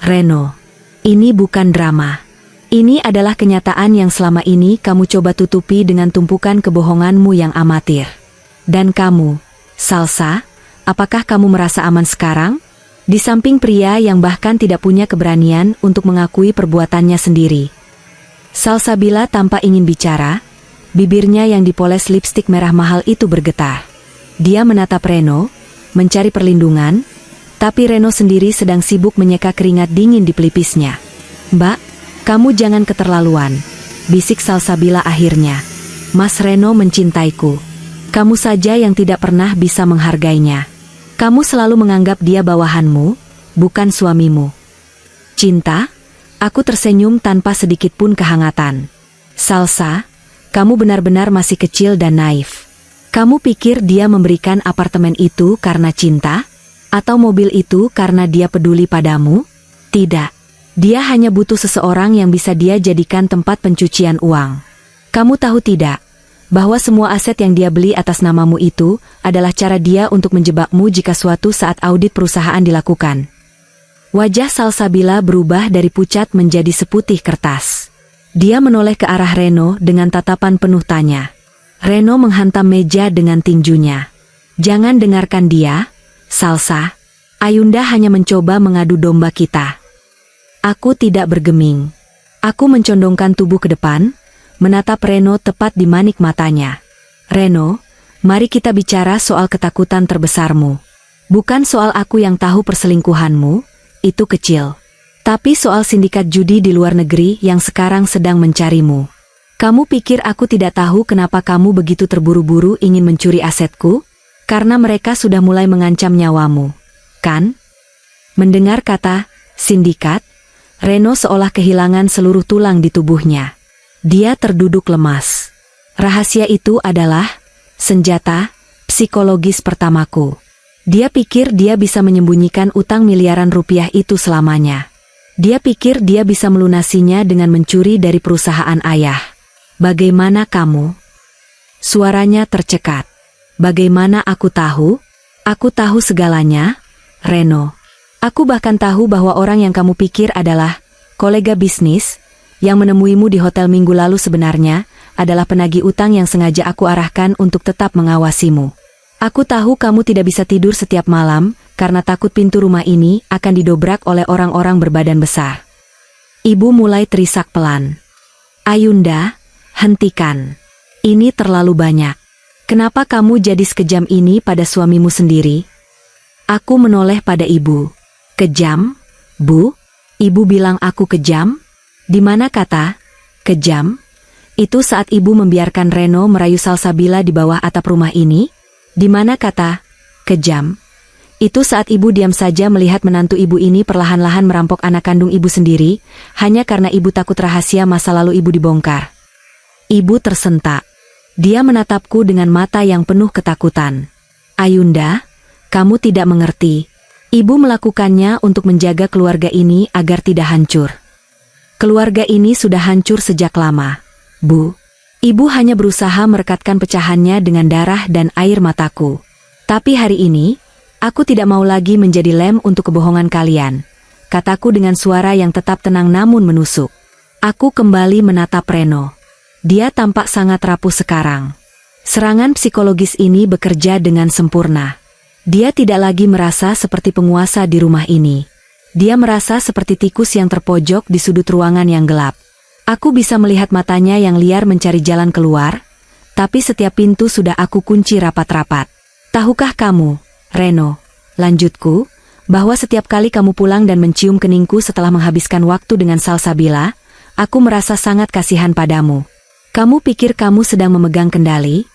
Reno. Ini bukan drama. Ini adalah kenyataan yang selama ini kamu coba tutupi dengan tumpukan kebohonganmu yang amatir. Dan kamu, Salsa, apakah kamu merasa aman sekarang? Di samping pria yang bahkan tidak punya keberanian untuk mengakui perbuatannya sendiri. Salsabila tanpa ingin bicara, bibirnya yang dipoles lipstik merah mahal itu bergetar. Dia menatap Reno, mencari perlindungan, tapi Reno sendiri sedang sibuk menyeka keringat dingin di pelipisnya. Mbak, kamu jangan keterlaluan, bisik Salsabila akhirnya. Mas Reno mencintaiku. Kamu saja yang tidak pernah bisa menghargainya. Kamu selalu menganggap dia bawahanmu, bukan suamimu. Cinta? Aku tersenyum tanpa sedikit pun kehangatan. Salsa, kamu benar-benar masih kecil dan naif. Kamu pikir dia memberikan apartemen itu karena cinta? Atau mobil itu karena dia peduli padamu? Tidak. Dia hanya butuh seseorang yang bisa dia jadikan tempat pencucian uang. Kamu tahu tidak, bahwa semua aset yang dia beli atas namamu itu adalah cara dia untuk menjebakmu jika suatu saat audit perusahaan dilakukan. Wajah Salsabila berubah dari pucat menjadi seputih kertas. Dia menoleh ke arah Reno dengan tatapan penuh tanya. Reno menghantam meja dengan tinjunya. Jangan dengarkan dia, Salsa. Ayunda hanya mencoba mengadu domba kita. Aku tidak bergeming. Aku mencondongkan tubuh ke depan, menatap Reno tepat di manik matanya. Reno, mari kita bicara soal ketakutan terbesarmu. Bukan soal aku yang tahu perselingkuhanmu, itu kecil. Tapi soal sindikat judi di luar negeri yang sekarang sedang mencarimu. Kamu pikir aku tidak tahu kenapa kamu begitu terburu-buru ingin mencuri asetku? Karena mereka sudah mulai mengancam nyawamu, kan? Mendengar kata sindikat, Reno seolah kehilangan seluruh tulang di tubuhnya. Dia terduduk lemas. Rahasia itu adalah senjata psikologis pertamaku. Dia pikir dia bisa menyembunyikan utang miliaran rupiah itu selamanya. Dia pikir dia bisa melunasinya dengan mencuri dari perusahaan ayah. Bagaimana kamu? Suaranya tercekat. Bagaimana aku tahu? Aku tahu segalanya, Reno. Aku bahkan tahu bahwa orang yang kamu pikir adalah kolega bisnis yang menemuimu di hotel minggu lalu sebenarnya adalah penagih utang yang sengaja aku arahkan untuk tetap mengawasimu. Aku tahu kamu tidak bisa tidur setiap malam karena takut pintu rumah ini akan didobrak oleh orang-orang berbadan besar. Ibu mulai terisak pelan. Ayunda, hentikan. Ini terlalu banyak. Kenapa kamu jadi sekejam ini pada suamimu sendiri? Aku menoleh pada ibu. Kejam? Bu? Ibu bilang aku kejam? Di mana kata kejam? Itu saat ibu membiarkan Reno merayu Salsabila di bawah atap rumah ini? Di mana kata kejam? Itu saat ibu diam saja melihat menantu ibu ini perlahan-lahan merampok anak kandung ibu sendiri, hanya karena ibu takut rahasia masa lalu ibu dibongkar. Ibu tersentak. Dia menatapku dengan mata yang penuh ketakutan. Ayunda, kamu tidak mengerti. Ibu melakukannya untuk menjaga keluarga ini agar tidak hancur. Keluarga ini sudah hancur sejak lama, Bu. Ibu hanya berusaha merekatkan pecahannya dengan darah dan air mataku. Tapi hari ini, aku tidak mau lagi menjadi lem untuk kebohongan kalian, kataku dengan suara yang tetap tenang namun menusuk. Aku kembali menatap Reno. Dia tampak sangat rapuh sekarang. Serangan psikologis ini bekerja dengan sempurna. Dia tidak lagi merasa seperti penguasa di rumah ini. Dia merasa seperti tikus yang terpojok di sudut ruangan yang gelap. Aku bisa melihat matanya yang liar mencari jalan keluar, tapi setiap pintu sudah aku kunci rapat-rapat. Tahukah kamu, Reno, lanjutku, bahwa setiap kali kamu pulang dan mencium keningku setelah menghabiskan waktu dengan Salsabila, aku merasa sangat kasihan padamu. Kamu pikir kamu sedang memegang kendali,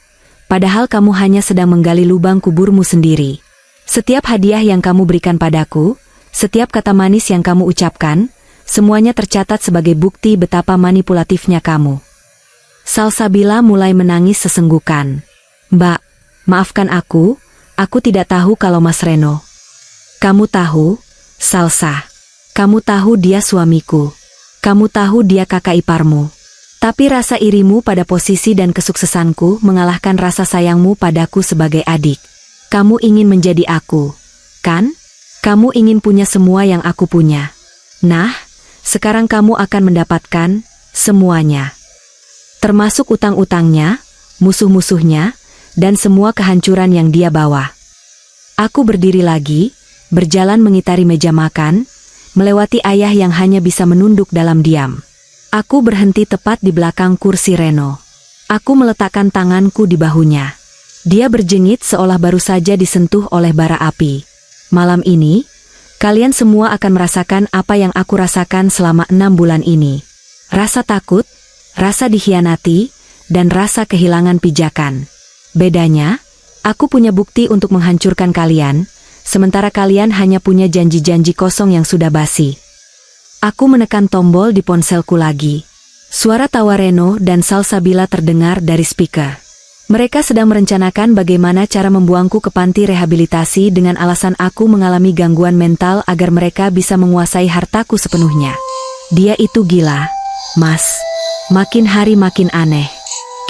padahal kamu hanya sedang menggali lubang kuburmu sendiri. Setiap hadiah yang kamu berikan padaku, setiap kata manis yang kamu ucapkan, semuanya tercatat sebagai bukti betapa manipulatifnya kamu. Salsabila mulai menangis sesenggukan. Mbak, maafkan aku tidak tahu kalau Mas Reno. Kamu tahu, Salsa. Kamu tahu dia suamiku. Kamu tahu dia kakak iparmu. Tapi rasa irimu pada posisi dan kesuksesanku mengalahkan rasa sayangmu padaku sebagai adik. Kamu ingin menjadi aku, kan? Kamu ingin punya semua yang aku punya. Nah, sekarang kamu akan mendapatkan semuanya. Termasuk utang-utangnya, musuh-musuhnya, dan semua kehancuran yang dia bawa. Aku berdiri lagi, berjalan mengitari meja makan, melewati ayah yang hanya bisa menunduk dalam diam. Aku berhenti tepat di belakang kursi Reno. Aku meletakkan tanganku di bahunya. Dia berjengit seolah baru saja disentuh oleh bara api. Malam ini, kalian semua akan merasakan apa yang aku rasakan selama 6 bulan ini. Rasa takut, rasa dikhianati, dan rasa kehilangan pijakan. Bedanya, aku punya bukti untuk menghancurkan kalian, sementara kalian hanya punya janji-janji kosong yang sudah basi. Aku menekan tombol di ponselku lagi. Suara tawa Reno dan Salsabila terdengar dari speaker. Mereka sedang merencanakan bagaimana cara membuangku ke panti rehabilitasi dengan alasan aku mengalami gangguan mental agar mereka bisa menguasai hartaku sepenuhnya. Dia itu gila, Mas. Makin hari makin aneh.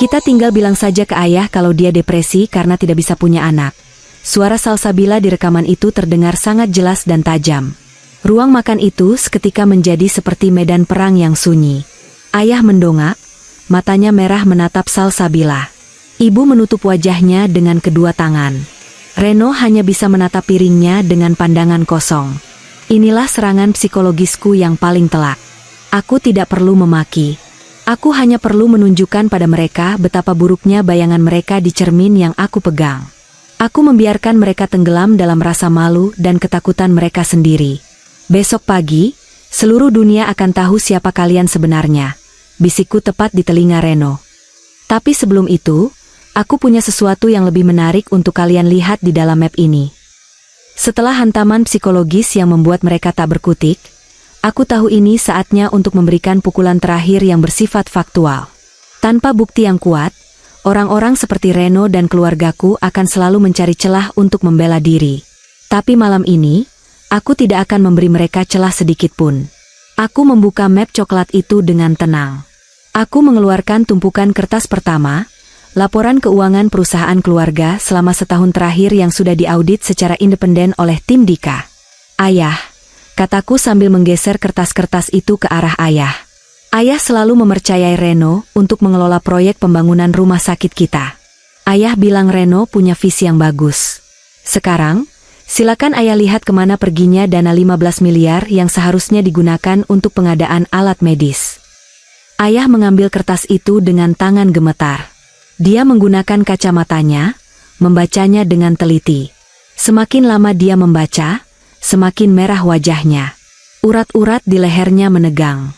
Kita tinggal bilang saja ke ayah kalau dia depresi karena tidak bisa punya anak. Suara Salsabila di rekaman itu terdengar sangat jelas dan tajam. Ruang makan itu seketika menjadi seperti medan perang yang sunyi. Ayah mendongak, matanya merah menatap Salsabila. Ibu menutup wajahnya dengan kedua tangan. Reno hanya bisa menatap piringnya dengan pandangan kosong. Inilah serangan psikologisku yang paling telak. Aku tidak perlu memaki. Aku hanya perlu menunjukkan pada mereka betapa buruknya bayangan mereka di cermin yang aku pegang. Aku membiarkan mereka tenggelam dalam rasa malu dan ketakutan mereka sendiri. Besok pagi, seluruh dunia akan tahu siapa kalian sebenarnya, bisikku tepat di telinga Reno. Tapi sebelum itu, aku punya sesuatu yang lebih menarik untuk kalian lihat di dalam map ini. Setelah hantaman psikologis yang membuat mereka tak berkutik, aku tahu ini saatnya untuk memberikan pukulan terakhir yang bersifat faktual. Tanpa bukti yang kuat, orang-orang seperti Reno dan keluargaku akan selalu mencari celah untuk membela diri. Tapi malam ini, aku tidak akan memberi mereka celah sedikit pun. Aku membuka map coklat itu dengan tenang. Aku mengeluarkan tumpukan kertas pertama, laporan keuangan perusahaan keluarga selama setahun terakhir yang sudah diaudit secara independen oleh tim Dika. Ayah, kataku sambil menggeser kertas-kertas itu ke arah ayah. Ayah selalu mempercayai Reno untuk mengelola proyek pembangunan rumah sakit kita. Ayah bilang Reno punya visi yang bagus. Sekarang, silakan ayah lihat kemana perginya dana 15 miliar yang seharusnya digunakan untuk pengadaan alat medis. Ayah mengambil kertas itu dengan tangan gemetar. Dia menggunakan kacamatanya, membacanya dengan teliti. Semakin lama dia membaca, semakin merah wajahnya. Urat-urat di lehernya menegang.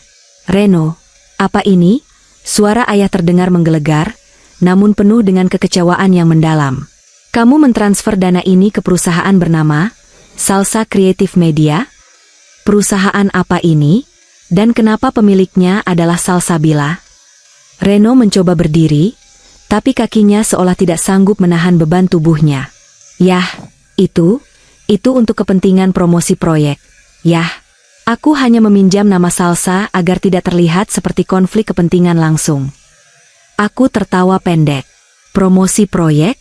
Reno, apa ini? Suara ayah terdengar menggelegar, namun penuh dengan kekecewaan yang mendalam. Kamu mentransfer dana ini ke perusahaan bernama Salsa Creative Media? Perusahaan apa ini? Dan kenapa pemiliknya adalah Salsabila? Reno mencoba berdiri, tapi kakinya seolah tidak sanggup menahan beban tubuhnya. Yah, itu untuk kepentingan promosi proyek. Yah, aku hanya meminjam nama Salsa agar tidak terlihat seperti konflik kepentingan langsung. Aku tertawa pendek. Promosi proyek?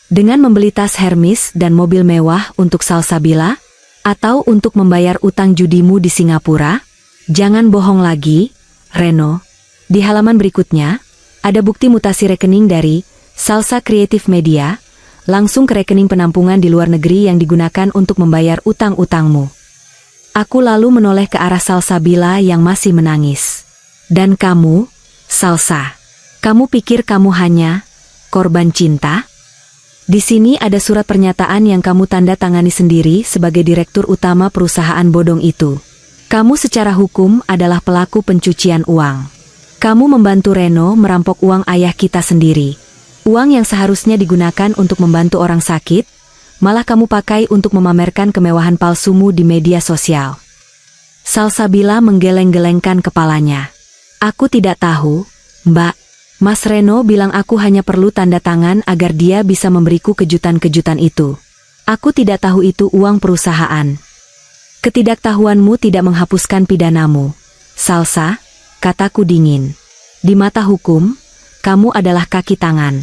Dengan membeli tas Hermes dan mobil mewah untuk Salsabila? Atau untuk membayar utang judimu di Singapura? Jangan bohong lagi, Reno. Di halaman berikutnya, ada bukti mutasi rekening dari Salsa Creative Media, langsung ke rekening penampungan di luar negeri yang digunakan untuk membayar utang-utangmu. Aku lalu menoleh ke arah Salsabila yang masih menangis. Dan kamu, Salsa, kamu pikir kamu hanya korban cinta? Di sini ada surat pernyataan yang kamu tanda tangani sendiri sebagai direktur utama perusahaan bodong itu. Kamu secara hukum adalah pelaku pencucian uang. Kamu membantu Reno merampok uang ayah kita sendiri. Uang yang seharusnya digunakan untuk membantu orang sakit, malah kamu pakai untuk memamerkan kemewahan palsumu di media sosial. Salsabila menggeleng-gelengkan kepalanya. Aku tidak tahu, Mbak. Mas Reno bilang aku hanya perlu tanda tangan agar dia bisa memberiku kejutan-kejutan itu. Aku tidak tahu itu uang perusahaan. Ketidaktahuanmu tidak menghapuskan pidanamu. Salsa, kataku dingin. Di mata hukum, kamu adalah kaki tangan.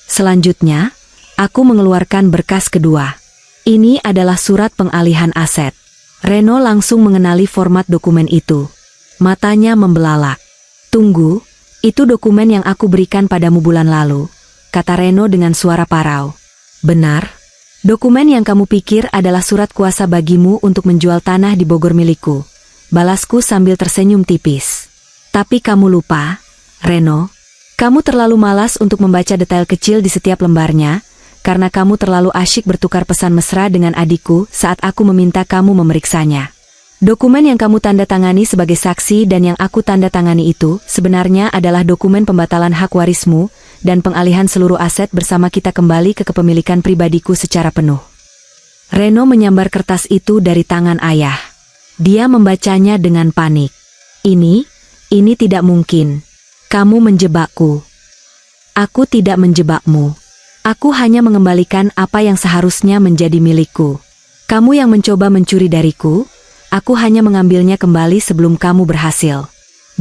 Selanjutnya, aku mengeluarkan berkas kedua. Ini adalah surat pengalihan aset. Reno langsung mengenali format dokumen itu. Matanya membelalak. Tunggu. Itu dokumen yang aku berikan padamu bulan lalu, kata Reno dengan suara parau. Benar? Dokumen yang kamu pikir adalah surat kuasa bagimu untuk menjual tanah di Bogor milikku. Balasku sambil tersenyum tipis. Tapi kamu lupa, Reno. Kamu terlalu malas untuk membaca detail kecil di setiap lembarnya, karena kamu terlalu asyik bertukar pesan mesra dengan adikku saat aku meminta kamu memeriksanya. Dokumen yang kamu tanda tangani sebagai saksi dan yang aku tanda tangani itu sebenarnya adalah dokumen pembatalan hak warismu dan pengalihan seluruh aset bersama kita kembali ke kepemilikan pribadiku secara penuh. Reno menyambar kertas itu dari tangan ayah. Dia membacanya dengan panik. Ini tidak mungkin. Kamu menjebakku. Aku tidak menjebakmu. Aku hanya mengembalikan apa yang seharusnya menjadi milikku. Kamu yang mencoba mencuri dariku. Aku hanya mengambilnya kembali sebelum kamu berhasil.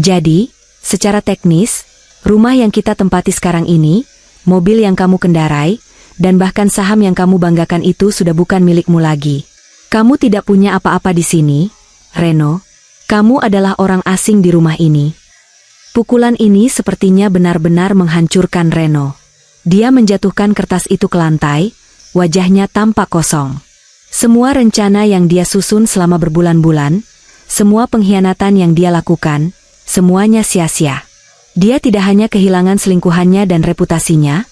Jadi, secara teknis, rumah yang kita tempati sekarang ini, mobil yang kamu kendarai, dan bahkan saham yang kamu banggakan itu sudah bukan milikmu lagi. Kamu tidak punya apa-apa di sini, Reno. Kamu adalah orang asing di rumah ini. Pukulan ini sepertinya benar-benar menghancurkan Reno. Dia menjatuhkan kertas itu ke lantai, wajahnya tampak kosong. Semua rencana yang dia susun selama berbulan-bulan, semua pengkhianatan yang dia lakukan, semuanya sia-sia. Dia tidak hanya kehilangan selingkuhannya dan reputasinya,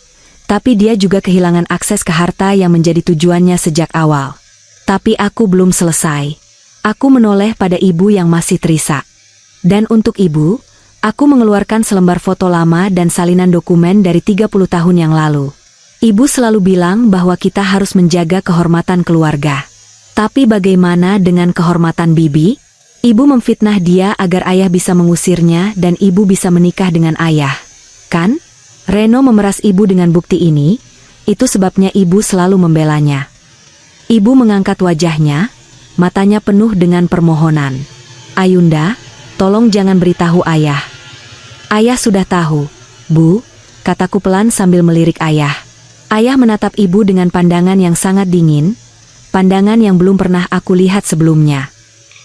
tapi dia juga kehilangan akses ke harta yang menjadi tujuannya sejak awal. Tapi aku belum selesai. Aku menoleh pada ibu yang masih terisak. Dan untuk ibu, aku mengeluarkan selembar foto lama dan salinan dokumen dari 30 tahun yang lalu. Ibu selalu bilang bahwa kita harus menjaga kehormatan keluarga. Tapi bagaimana dengan kehormatan bibi? Ibu memfitnah dia agar ayah bisa mengusirnya dan ibu bisa menikah dengan ayah. Kan? Reno memeras ibu dengan bukti ini, itu sebabnya ibu selalu membelanya. Ibu mengangkat wajahnya, matanya penuh dengan permohonan. Ayunda, tolong jangan beritahu ayah. Ayah sudah tahu, Bu, kataku pelan sambil melirik ayah. Ayah menatap ibu dengan pandangan yang sangat dingin, pandangan yang belum pernah aku lihat sebelumnya.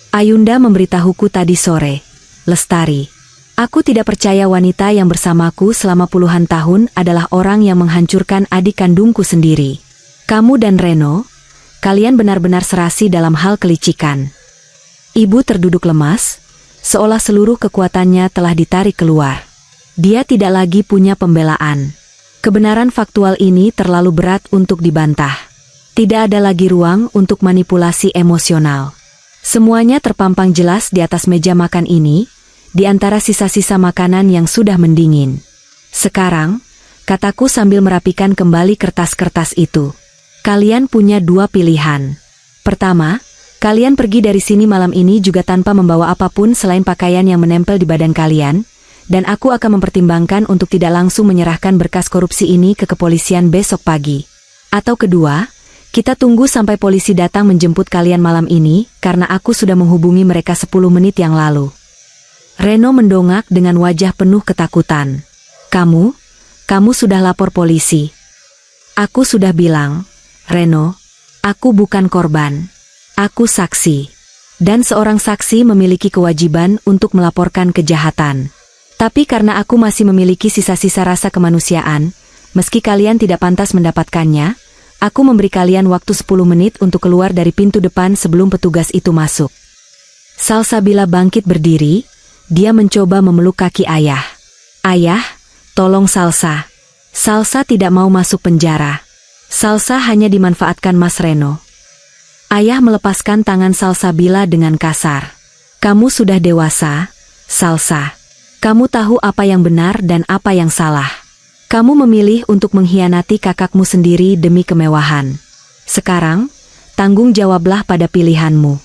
Ayunda memberitahuku tadi sore, Lestari. Aku tidak percaya wanita yang bersamaku selama puluhan tahun adalah orang yang menghancurkan adik kandungku sendiri. Kamu dan Reno, kalian benar-benar serasi dalam hal kelicikan. Ibu terduduk lemas, seolah seluruh kekuatannya telah ditarik keluar. Dia tidak lagi punya pembelaan. Kebenaran faktual ini terlalu berat untuk dibantah. Tidak ada lagi ruang untuk manipulasi emosional. Semuanya terpampang jelas di atas meja makan ini, di antara sisa-sisa makanan yang sudah mendingin. Sekarang, kataku sambil merapikan kembali kertas-kertas itu. Kalian punya dua pilihan. Pertama, kalian pergi dari sini malam ini juga tanpa membawa apapun selain pakaian yang menempel di badan kalian, dan aku akan mempertimbangkan untuk tidak langsung menyerahkan berkas korupsi ini ke kepolisian besok pagi. Atau kedua, kita tunggu sampai polisi datang menjemput kalian malam ini, karena aku sudah menghubungi mereka 10 menit yang lalu. Reno mendongak dengan wajah penuh ketakutan. Kamu sudah lapor polisi. Aku sudah bilang, Reno, aku bukan korban. Aku saksi. Dan seorang saksi memiliki kewajiban untuk melaporkan kejahatan. Tapi karena aku masih memiliki sisa-sisa rasa kemanusiaan, meski kalian tidak pantas mendapatkannya, aku memberi kalian waktu 10 menit untuk keluar dari pintu depan sebelum petugas itu masuk. Salsabila bangkit berdiri, dia mencoba memeluk kaki ayah. Ayah, tolong Salsa. Salsa tidak mau masuk penjara. Salsa hanya dimanfaatkan Mas Reno. Ayah melepaskan tangan Salsabila dengan kasar. Kamu sudah dewasa, Salsa. Kamu tahu apa yang benar dan apa yang salah. Kamu memilih untuk mengkhianati kakakmu sendiri demi kemewahan. Sekarang, tanggung jawablah pada pilihanmu.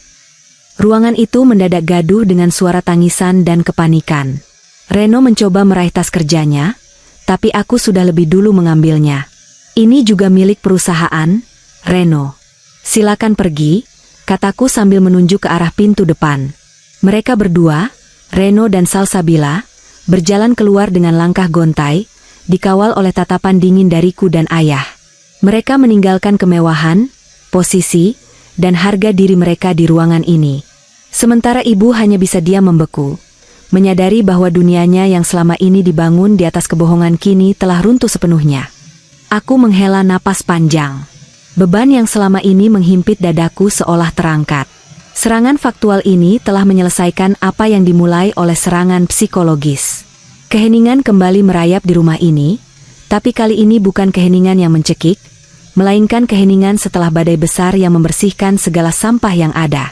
Ruangan itu mendadak gaduh dengan suara tangisan dan kepanikan. Reno mencoba meraih tas kerjanya, tapi aku sudah lebih dulu mengambilnya. Ini juga milik perusahaan, Reno. Silakan pergi, kataku sambil menunjuk ke arah pintu depan. Mereka berdua, Reno dan Salsabila, berjalan keluar dengan langkah gontai, dikawal oleh tatapan dingin dariku dan ayah. Mereka meninggalkan kemewahan, posisi, dan harga diri mereka di ruangan ini. Sementara ibu hanya bisa diam membeku, menyadari bahwa dunianya yang selama ini dibangun di atas kebohongan kini telah runtuh sepenuhnya. Aku menghela napas panjang. Beban yang selama ini menghimpit dadaku seolah terangkat. Serangan faktual ini telah menyelesaikan apa yang dimulai oleh serangan psikologis. Keheningan kembali merayap di rumah ini, tapi kali ini bukan keheningan yang mencekik, melainkan keheningan setelah badai besar yang membersihkan segala sampah yang ada.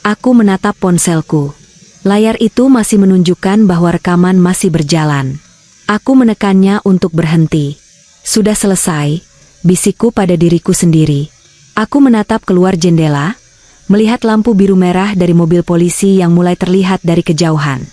Aku menatap ponselku. Layar itu masih menunjukkan bahwa rekaman masih berjalan. Aku menekannya untuk berhenti. Sudah selesai, bisikku pada diriku sendiri. Aku menatap keluar jendela, melihat lampu biru merah dari mobil polisi yang mulai terlihat dari kejauhan.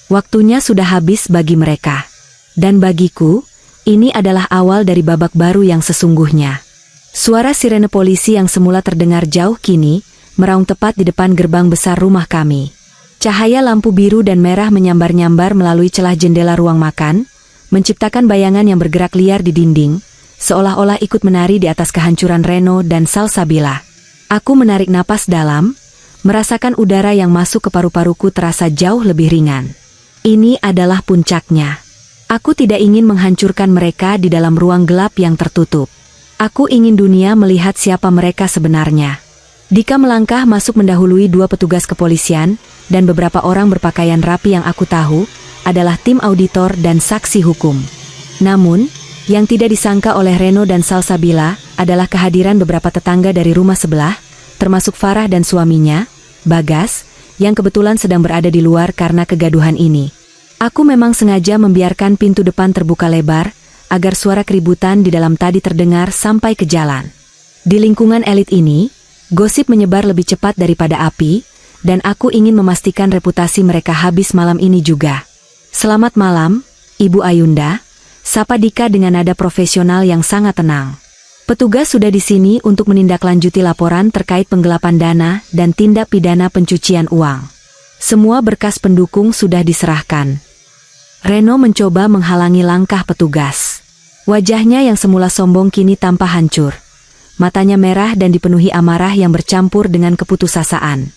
Waktunya sudah habis bagi mereka. Dan bagiku, ini adalah awal dari babak baru yang sesungguhnya. Suara sirene polisi yang semula terdengar jauh kini, meraung tepat di depan gerbang besar rumah kami. Cahaya lampu biru dan merah menyambar-nyambar melalui celah jendela ruang makan, menciptakan bayangan yang bergerak liar di dinding, seolah-olah ikut menari di atas kehancuran Reno dan Salsabila. Aku menarik napas dalam, merasakan udara yang masuk ke paru-paruku terasa jauh lebih ringan. Ini adalah puncaknya. Aku tidak ingin menghancurkan mereka di dalam ruang gelap yang tertutup. Aku ingin dunia melihat siapa mereka sebenarnya. Dika melangkah masuk mendahului 2 petugas kepolisian, dan beberapa orang berpakaian rapi yang aku tahu adalah tim auditor dan saksi hukum. Namun, yang tidak disangka oleh Reno dan Salsabila adalah kehadiran beberapa tetangga dari rumah sebelah, termasuk Farah dan suaminya, Bagas, yang kebetulan sedang berada di luar karena kegaduhan ini. Aku memang sengaja membiarkan pintu depan terbuka lebar, agar suara keributan di dalam tadi terdengar sampai ke jalan. Di lingkungan elit ini, gosip menyebar lebih cepat daripada api, dan aku ingin memastikan reputasi mereka habis malam ini juga. Selamat malam, Ibu Ayunda. Sapa Dika dengan nada profesional yang sangat tenang. Petugas sudah di sini untuk menindaklanjuti laporan terkait penggelapan dana dan tindak pidana pencucian uang. Semua berkas pendukung sudah diserahkan. Reno mencoba menghalangi langkah petugas. Wajahnya yang semula sombong kini tampak hancur. Matanya merah dan dipenuhi amarah yang bercampur dengan keputusasaan.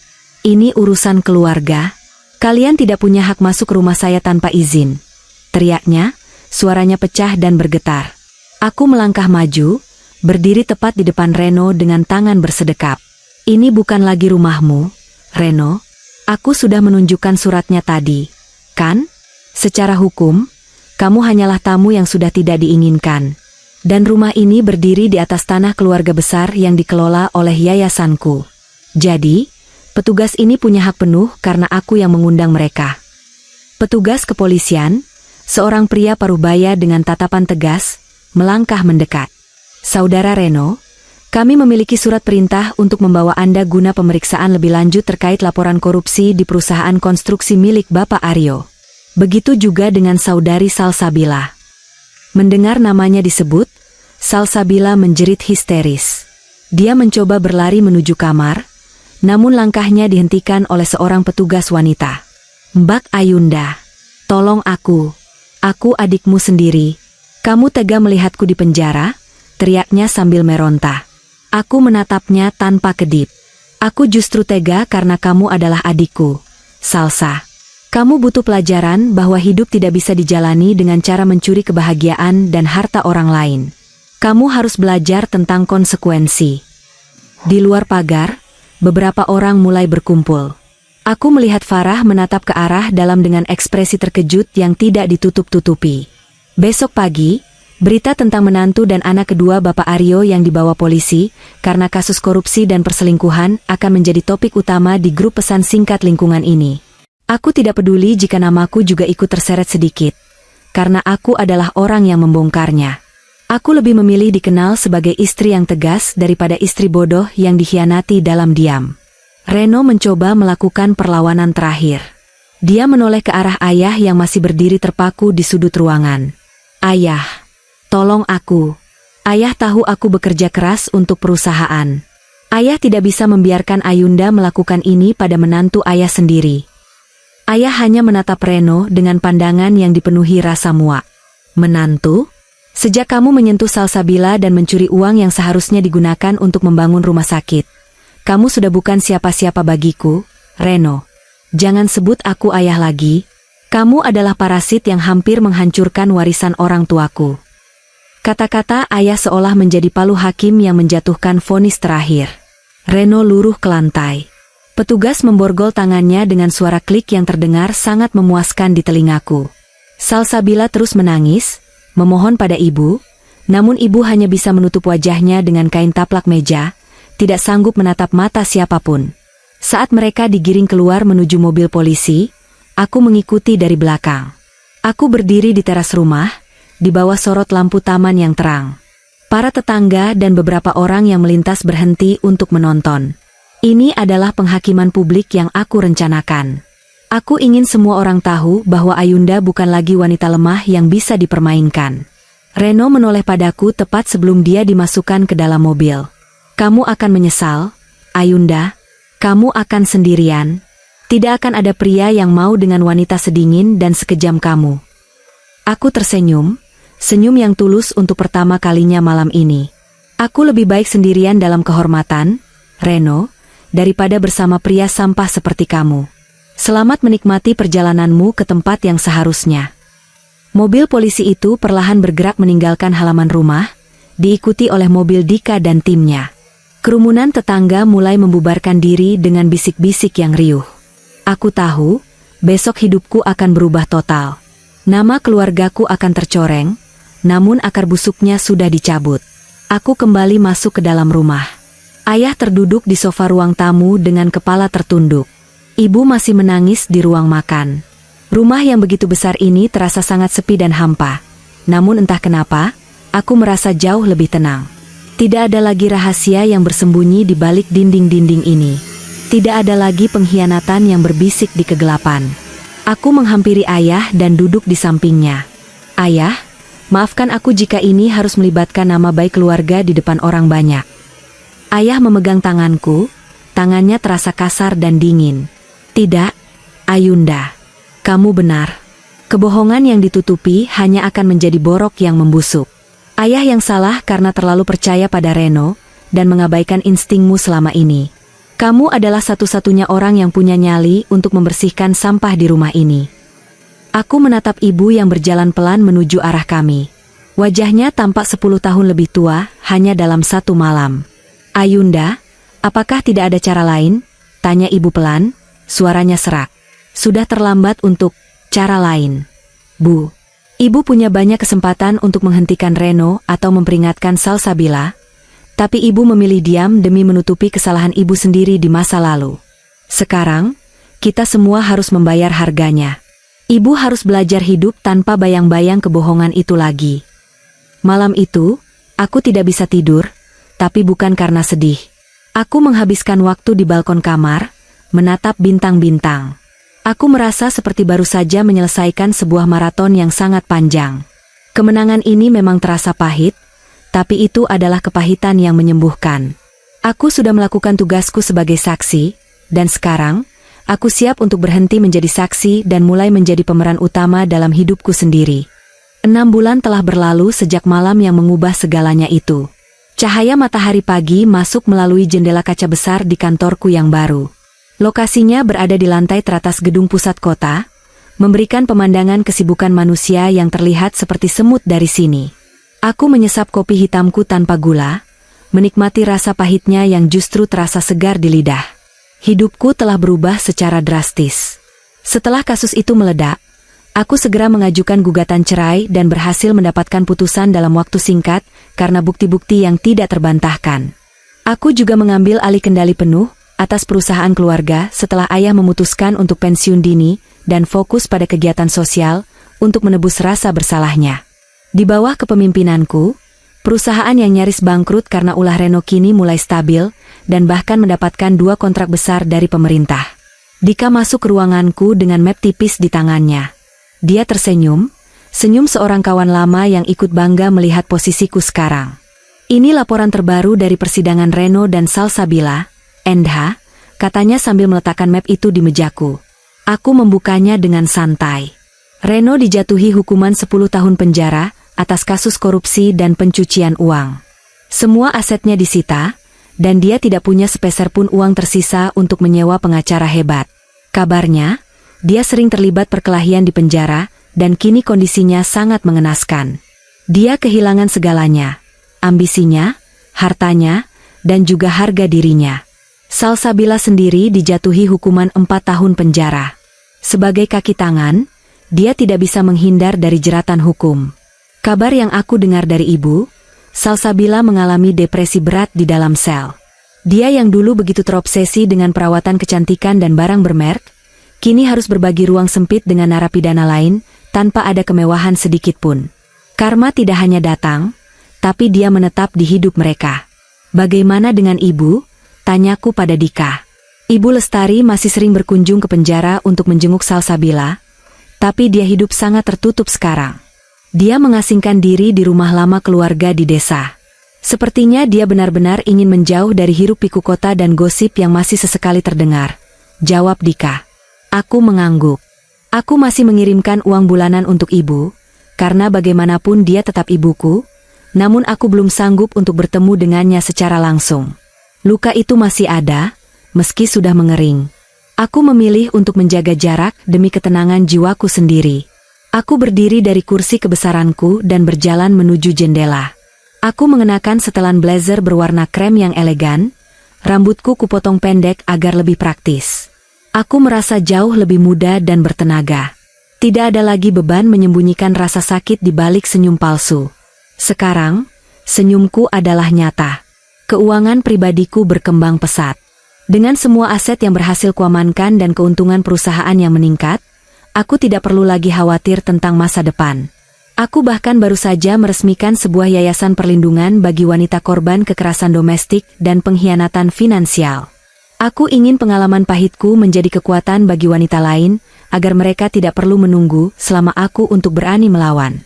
Ini urusan keluarga. Kalian tidak punya hak masuk rumah saya tanpa izin. Teriaknya. Suaranya pecah dan bergetar. Aku melangkah maju, berdiri tepat di depan Reno dengan tangan bersedekap. Ini bukan lagi rumahmu, Reno. Aku sudah menunjukkan suratnya tadi, kan? Secara hukum, kamu hanyalah tamu yang sudah tidak diinginkan. Dan rumah ini berdiri di atas tanah keluarga besar yang dikelola oleh yayasanku. Jadi, petugas ini punya hak penuh karena aku yang mengundang mereka. Petugas kepolisian, seorang pria parubaya dengan tatapan tegas, melangkah mendekat. Saudara Reno, Kami memiliki surat perintah untuk membawa Anda guna pemeriksaan lebih lanjut terkait laporan korupsi di perusahaan konstruksi milik Bapak Aryo. Begitu juga dengan saudari Salsabila. Mendengar namanya disebut, Salsabila menjerit histeris. Dia mencoba berlari menuju kamar, namun langkahnya dihentikan oleh seorang petugas wanita. "Mbak Ayunda, tolong aku adikmu sendiri. Kamu tega melihatku di penjara?" teriaknya sambil meronta. Aku menatapnya tanpa kedip. "Aku justru tega karena kamu adalah adikku, Salsa. Kamu butuh pelajaran bahwa hidup tidak bisa dijalani dengan cara mencuri kebahagiaan dan harta orang lain. Kamu harus belajar tentang konsekuensi." Di luar pagar, beberapa orang mulai berkumpul. Aku melihat Farah menatap ke arah dalam dengan ekspresi terkejut yang tidak ditutup-tutupi. Besok pagi, berita tentang menantu dan anak kedua Bapak Aryo yang dibawa polisi karena kasus korupsi dan perselingkuhan akan menjadi topik utama di grup pesan singkat lingkungan ini. Aku tidak peduli jika namaku juga ikut terseret sedikit, karena aku adalah orang yang membongkarnya. Aku lebih memilih dikenal sebagai istri yang tegas daripada istri bodoh yang dikhianati dalam diam. Reno mencoba melakukan perlawanan terakhir. Dia menoleh ke arah ayah yang masih berdiri terpaku di sudut ruangan. "Ayah, tolong aku. Ayah tahu aku bekerja keras untuk perusahaan. Ayah tidak bisa membiarkan Ayunda melakukan ini pada menantu ayah sendiri." Ayah hanya menatap Reno dengan pandangan yang dipenuhi rasa muak. "Menantu? Sejak kamu menyentuh Salsabila dan mencuri uang yang seharusnya digunakan untuk membangun rumah sakit, kamu sudah bukan siapa-siapa bagiku, Reno. Jangan sebut aku ayah lagi. Kamu adalah parasit yang hampir menghancurkan warisan orang tuaku." Kata-kata ayah seolah menjadi palu hakim yang menjatuhkan vonis terakhir. Reno luruh ke lantai. Petugas memborgol tangannya dengan suara klik yang terdengar sangat memuaskan di telingaku. Salsabila terus menangis, memohon pada ibu, namun ibu hanya bisa menutup wajahnya dengan kain taplak meja, tidak sanggup menatap mata siapapun. Saat mereka digiring keluar menuju mobil polisi, aku mengikuti dari belakang. Aku berdiri di teras rumah, di bawah sorot lampu taman yang terang. Para tetangga dan beberapa orang yang melintas berhenti untuk menonton. Ini adalah penghakiman publik yang aku rencanakan. Aku ingin semua orang tahu bahwa Ayunda bukan lagi wanita lemah yang bisa dipermainkan. Reno menoleh padaku tepat sebelum dia dimasukkan ke dalam mobil. "Kamu akan menyesal, Ayunda. Kamu akan sendirian. Tidak akan ada pria yang mau dengan wanita sedingin dan sekejam kamu." Aku tersenyum, senyum yang tulus untuk pertama kalinya malam ini. "Aku lebih baik sendirian dalam kehormatan, Reno, daripada bersama pria sampah seperti kamu. Selamat menikmati perjalananmu ke tempat yang seharusnya." Mobil polisi itu perlahan bergerak meninggalkan halaman rumah, diikuti oleh mobil Dika dan timnya. Kerumunan tetangga mulai membubarkan diri dengan bisik-bisik yang riuh. Aku tahu, besok hidupku akan berubah total. Nama keluargaku akan tercoreng, namun akar busuknya sudah dicabut. Aku kembali masuk ke dalam rumah. Ayah terduduk di sofa ruang tamu dengan kepala tertunduk. Ibu masih menangis di ruang makan. Rumah yang begitu besar ini terasa sangat sepi dan hampa. Namun entah kenapa, aku merasa jauh lebih tenang. Tidak ada lagi rahasia yang bersembunyi di balik dinding-dinding ini. Tidak ada lagi pengkhianatan yang berbisik di kegelapan. Aku menghampiri ayah dan duduk di sampingnya. "Ayah, maafkan aku jika ini harus melibatkan nama baik keluarga di depan orang banyak." Ayah memegang tanganku, tangannya terasa kasar dan dingin. "Tidak, Ayunda. Kamu benar. Kebohongan yang ditutupi hanya akan menjadi borok yang membusuk. Ayah yang salah karena terlalu percaya pada Reno dan mengabaikan instingmu selama ini. Kamu adalah satu-satunya orang yang punya nyali untuk membersihkan sampah di rumah ini." Aku menatap ibu yang berjalan pelan menuju arah kami. Wajahnya tampak 10 tahun lebih tua hanya dalam satu malam. "Ayunda, apakah tidak ada cara lain?" tanya ibu pelan, suaranya serak. "Sudah terlambat untuk cara lain, Bu. Ibu punya banyak kesempatan untuk menghentikan Reno atau memperingatkan Salsabila, tapi ibu memilih diam demi menutupi kesalahan ibu sendiri di masa lalu. Sekarang, kita semua harus membayar harganya. Ibu harus belajar hidup tanpa bayang-bayang kebohongan itu lagi." Malam itu, aku tidak bisa tidur, tapi bukan karena sedih. Aku menghabiskan waktu di balkon kamar, menatap bintang-bintang. Aku merasa seperti baru saja menyelesaikan sebuah maraton yang sangat panjang. Kemenangan ini memang terasa pahit, tapi itu adalah kepahitan yang menyembuhkan. Aku sudah melakukan tugasku sebagai saksi, dan sekarang, aku siap untuk berhenti menjadi saksi dan mulai menjadi pemeran utama dalam hidupku sendiri. 6 bulan telah berlalu sejak malam yang mengubah segalanya itu. Cahaya matahari pagi masuk melalui jendela kaca besar di kantorku yang baru. Lokasinya berada di lantai teratas gedung pusat kota, memberikan pemandangan kesibukan manusia yang terlihat seperti semut dari sini. Aku menyesap kopi hitamku tanpa gula, menikmati rasa pahitnya yang justru terasa segar di lidah. Hidupku telah berubah secara drastis. Setelah kasus itu meledak, aku segera mengajukan gugatan cerai dan berhasil mendapatkan putusan dalam waktu singkat karena bukti-bukti yang tidak terbantahkan. Aku juga mengambil alih kendali penuh atas perusahaan keluarga setelah ayah memutuskan untuk pensiun dini dan fokus pada kegiatan sosial untuk menebus rasa bersalahnya. Di bawah kepemimpinanku, perusahaan yang nyaris bangkrut karena ulah Reno kini mulai stabil dan bahkan mendapatkan 2 kontrak besar dari pemerintah. Dika masuk ke ruanganku dengan map tipis di tangannya. Dia tersenyum, senyum seorang kawan lama yang ikut bangga melihat posisiku sekarang. Ini laporan terbaru dari persidangan Reno dan Salsabila, Endha, katanya sambil meletakkan map itu di mejaku. Aku membukanya dengan santai. Reno dijatuhi hukuman 10 tahun penjara atas kasus korupsi dan pencucian uang. Semua asetnya disita, dan dia tidak punya sepeser pun uang tersisa untuk menyewa pengacara hebat. Kabarnya, dia sering terlibat perkelahian di penjara, dan kini kondisinya sangat mengenaskan. Dia kehilangan segalanya, ambisinya, hartanya, dan juga harga dirinya. Salsabila sendiri dijatuhi hukuman 4 tahun penjara. Sebagai kaki tangan, dia tidak bisa menghindar dari jeratan hukum. Kabar yang aku dengar dari ibu, Salsabila mengalami depresi berat di dalam sel. Dia yang dulu begitu terobsesi dengan perawatan kecantikan dan barang bermerek, kini harus berbagi ruang sempit dengan narapidana lain, tanpa ada kemewahan sedikit pun. Karma tidak hanya datang, tapi dia menetap di hidup mereka. Bagaimana dengan ibu? Tanyaku pada Dika. Ibu Lestari masih sering berkunjung ke penjara untuk menjenguk Salsabila, tapi dia hidup sangat tertutup sekarang. Dia mengasingkan diri di rumah lama keluarga di desa. Sepertinya dia benar-benar ingin menjauh dari hiruk-pikuk kota dan gosip yang masih sesekali terdengar. Jawab Dika. Aku mengangguk. Aku masih mengirimkan uang bulanan untuk ibu, karena bagaimanapun dia tetap ibuku, namun aku belum sanggup untuk bertemu dengannya secara langsung. Luka itu masih ada, meski sudah mengering. Aku memilih untuk menjaga jarak demi ketenangan jiwaku sendiri. Aku berdiri dari kursi kebesaranku dan berjalan menuju jendela. Aku mengenakan setelan blazer berwarna krem yang elegan, rambutku kupotong pendek agar lebih praktis. Aku merasa jauh lebih muda dan bertenaga. Tidak ada lagi beban menyembunyikan rasa sakit di balik senyum palsu. Sekarang, senyumku adalah nyata. Keuangan pribadiku berkembang pesat. Dengan semua aset yang berhasil kuamankan dan keuntungan perusahaan yang meningkat, aku tidak perlu lagi khawatir tentang masa depan. Aku bahkan baru saja meresmikan sebuah yayasan perlindungan bagi wanita korban kekerasan domestik dan pengkhianatan finansial. Aku ingin pengalaman pahitku menjadi kekuatan bagi wanita lain, agar mereka tidak perlu menunggu selama aku untuk berani melawan.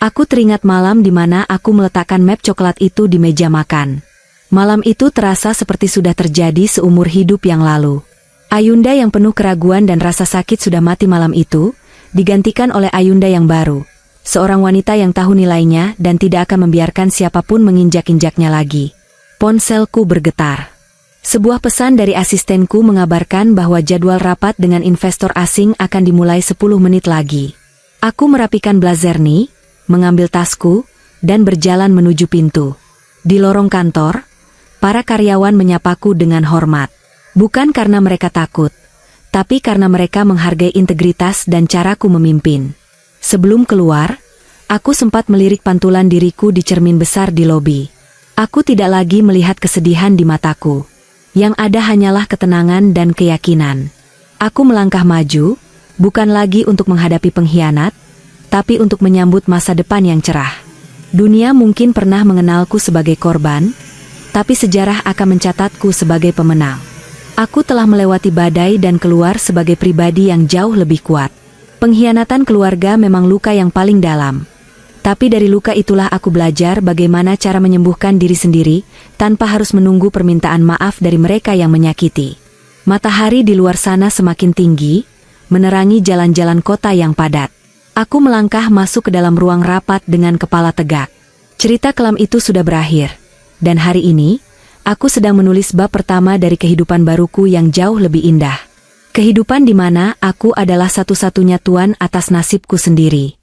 Aku teringat malam di mana aku meletakkan map coklat itu di meja makan. Malam itu terasa seperti sudah terjadi seumur hidup yang lalu. Ayunda yang penuh keraguan dan rasa sakit sudah mati malam itu, digantikan oleh Ayunda yang baru. Seorang wanita yang tahu nilainya dan tidak akan membiarkan siapapun menginjak-injaknya lagi. Ponselku bergetar. Sebuah pesan dari asistenku mengabarkan bahwa jadwal rapat dengan investor asing akan dimulai 10 menit lagi. Aku merapikan blazerni, mengambil tasku, dan berjalan menuju pintu. Di lorong kantor, para karyawan menyapaku dengan hormat. Bukan karena mereka takut, tapi karena mereka menghargai integritas dan caraku memimpin. Sebelum keluar, aku sempat melirik pantulan diriku di cermin besar di lobi. Aku tidak lagi melihat kesedihan di mataku. Yang ada hanyalah ketenangan dan keyakinan. Aku melangkah maju, bukan lagi untuk menghadapi pengkhianat, tapi untuk menyambut masa depan yang cerah. Dunia mungkin pernah mengenalku sebagai korban, tapi sejarah akan mencatatku sebagai pemenang. Aku telah melewati badai dan keluar sebagai pribadi yang jauh lebih kuat. Pengkhianatan keluarga memang luka yang paling dalam. Tapi dari luka itulah aku belajar bagaimana cara menyembuhkan diri sendiri, tanpa harus menunggu permintaan maaf dari mereka yang menyakiti. Matahari di luar sana semakin tinggi, menerangi jalan-jalan kota yang padat. Aku melangkah masuk ke dalam ruang rapat dengan kepala tegak. Cerita kelam itu sudah berakhir. Dan hari ini, aku sedang menulis bab pertama dari kehidupan baruku yang jauh lebih indah. Kehidupan di mana aku adalah satu-satunya tuan atas nasibku sendiri.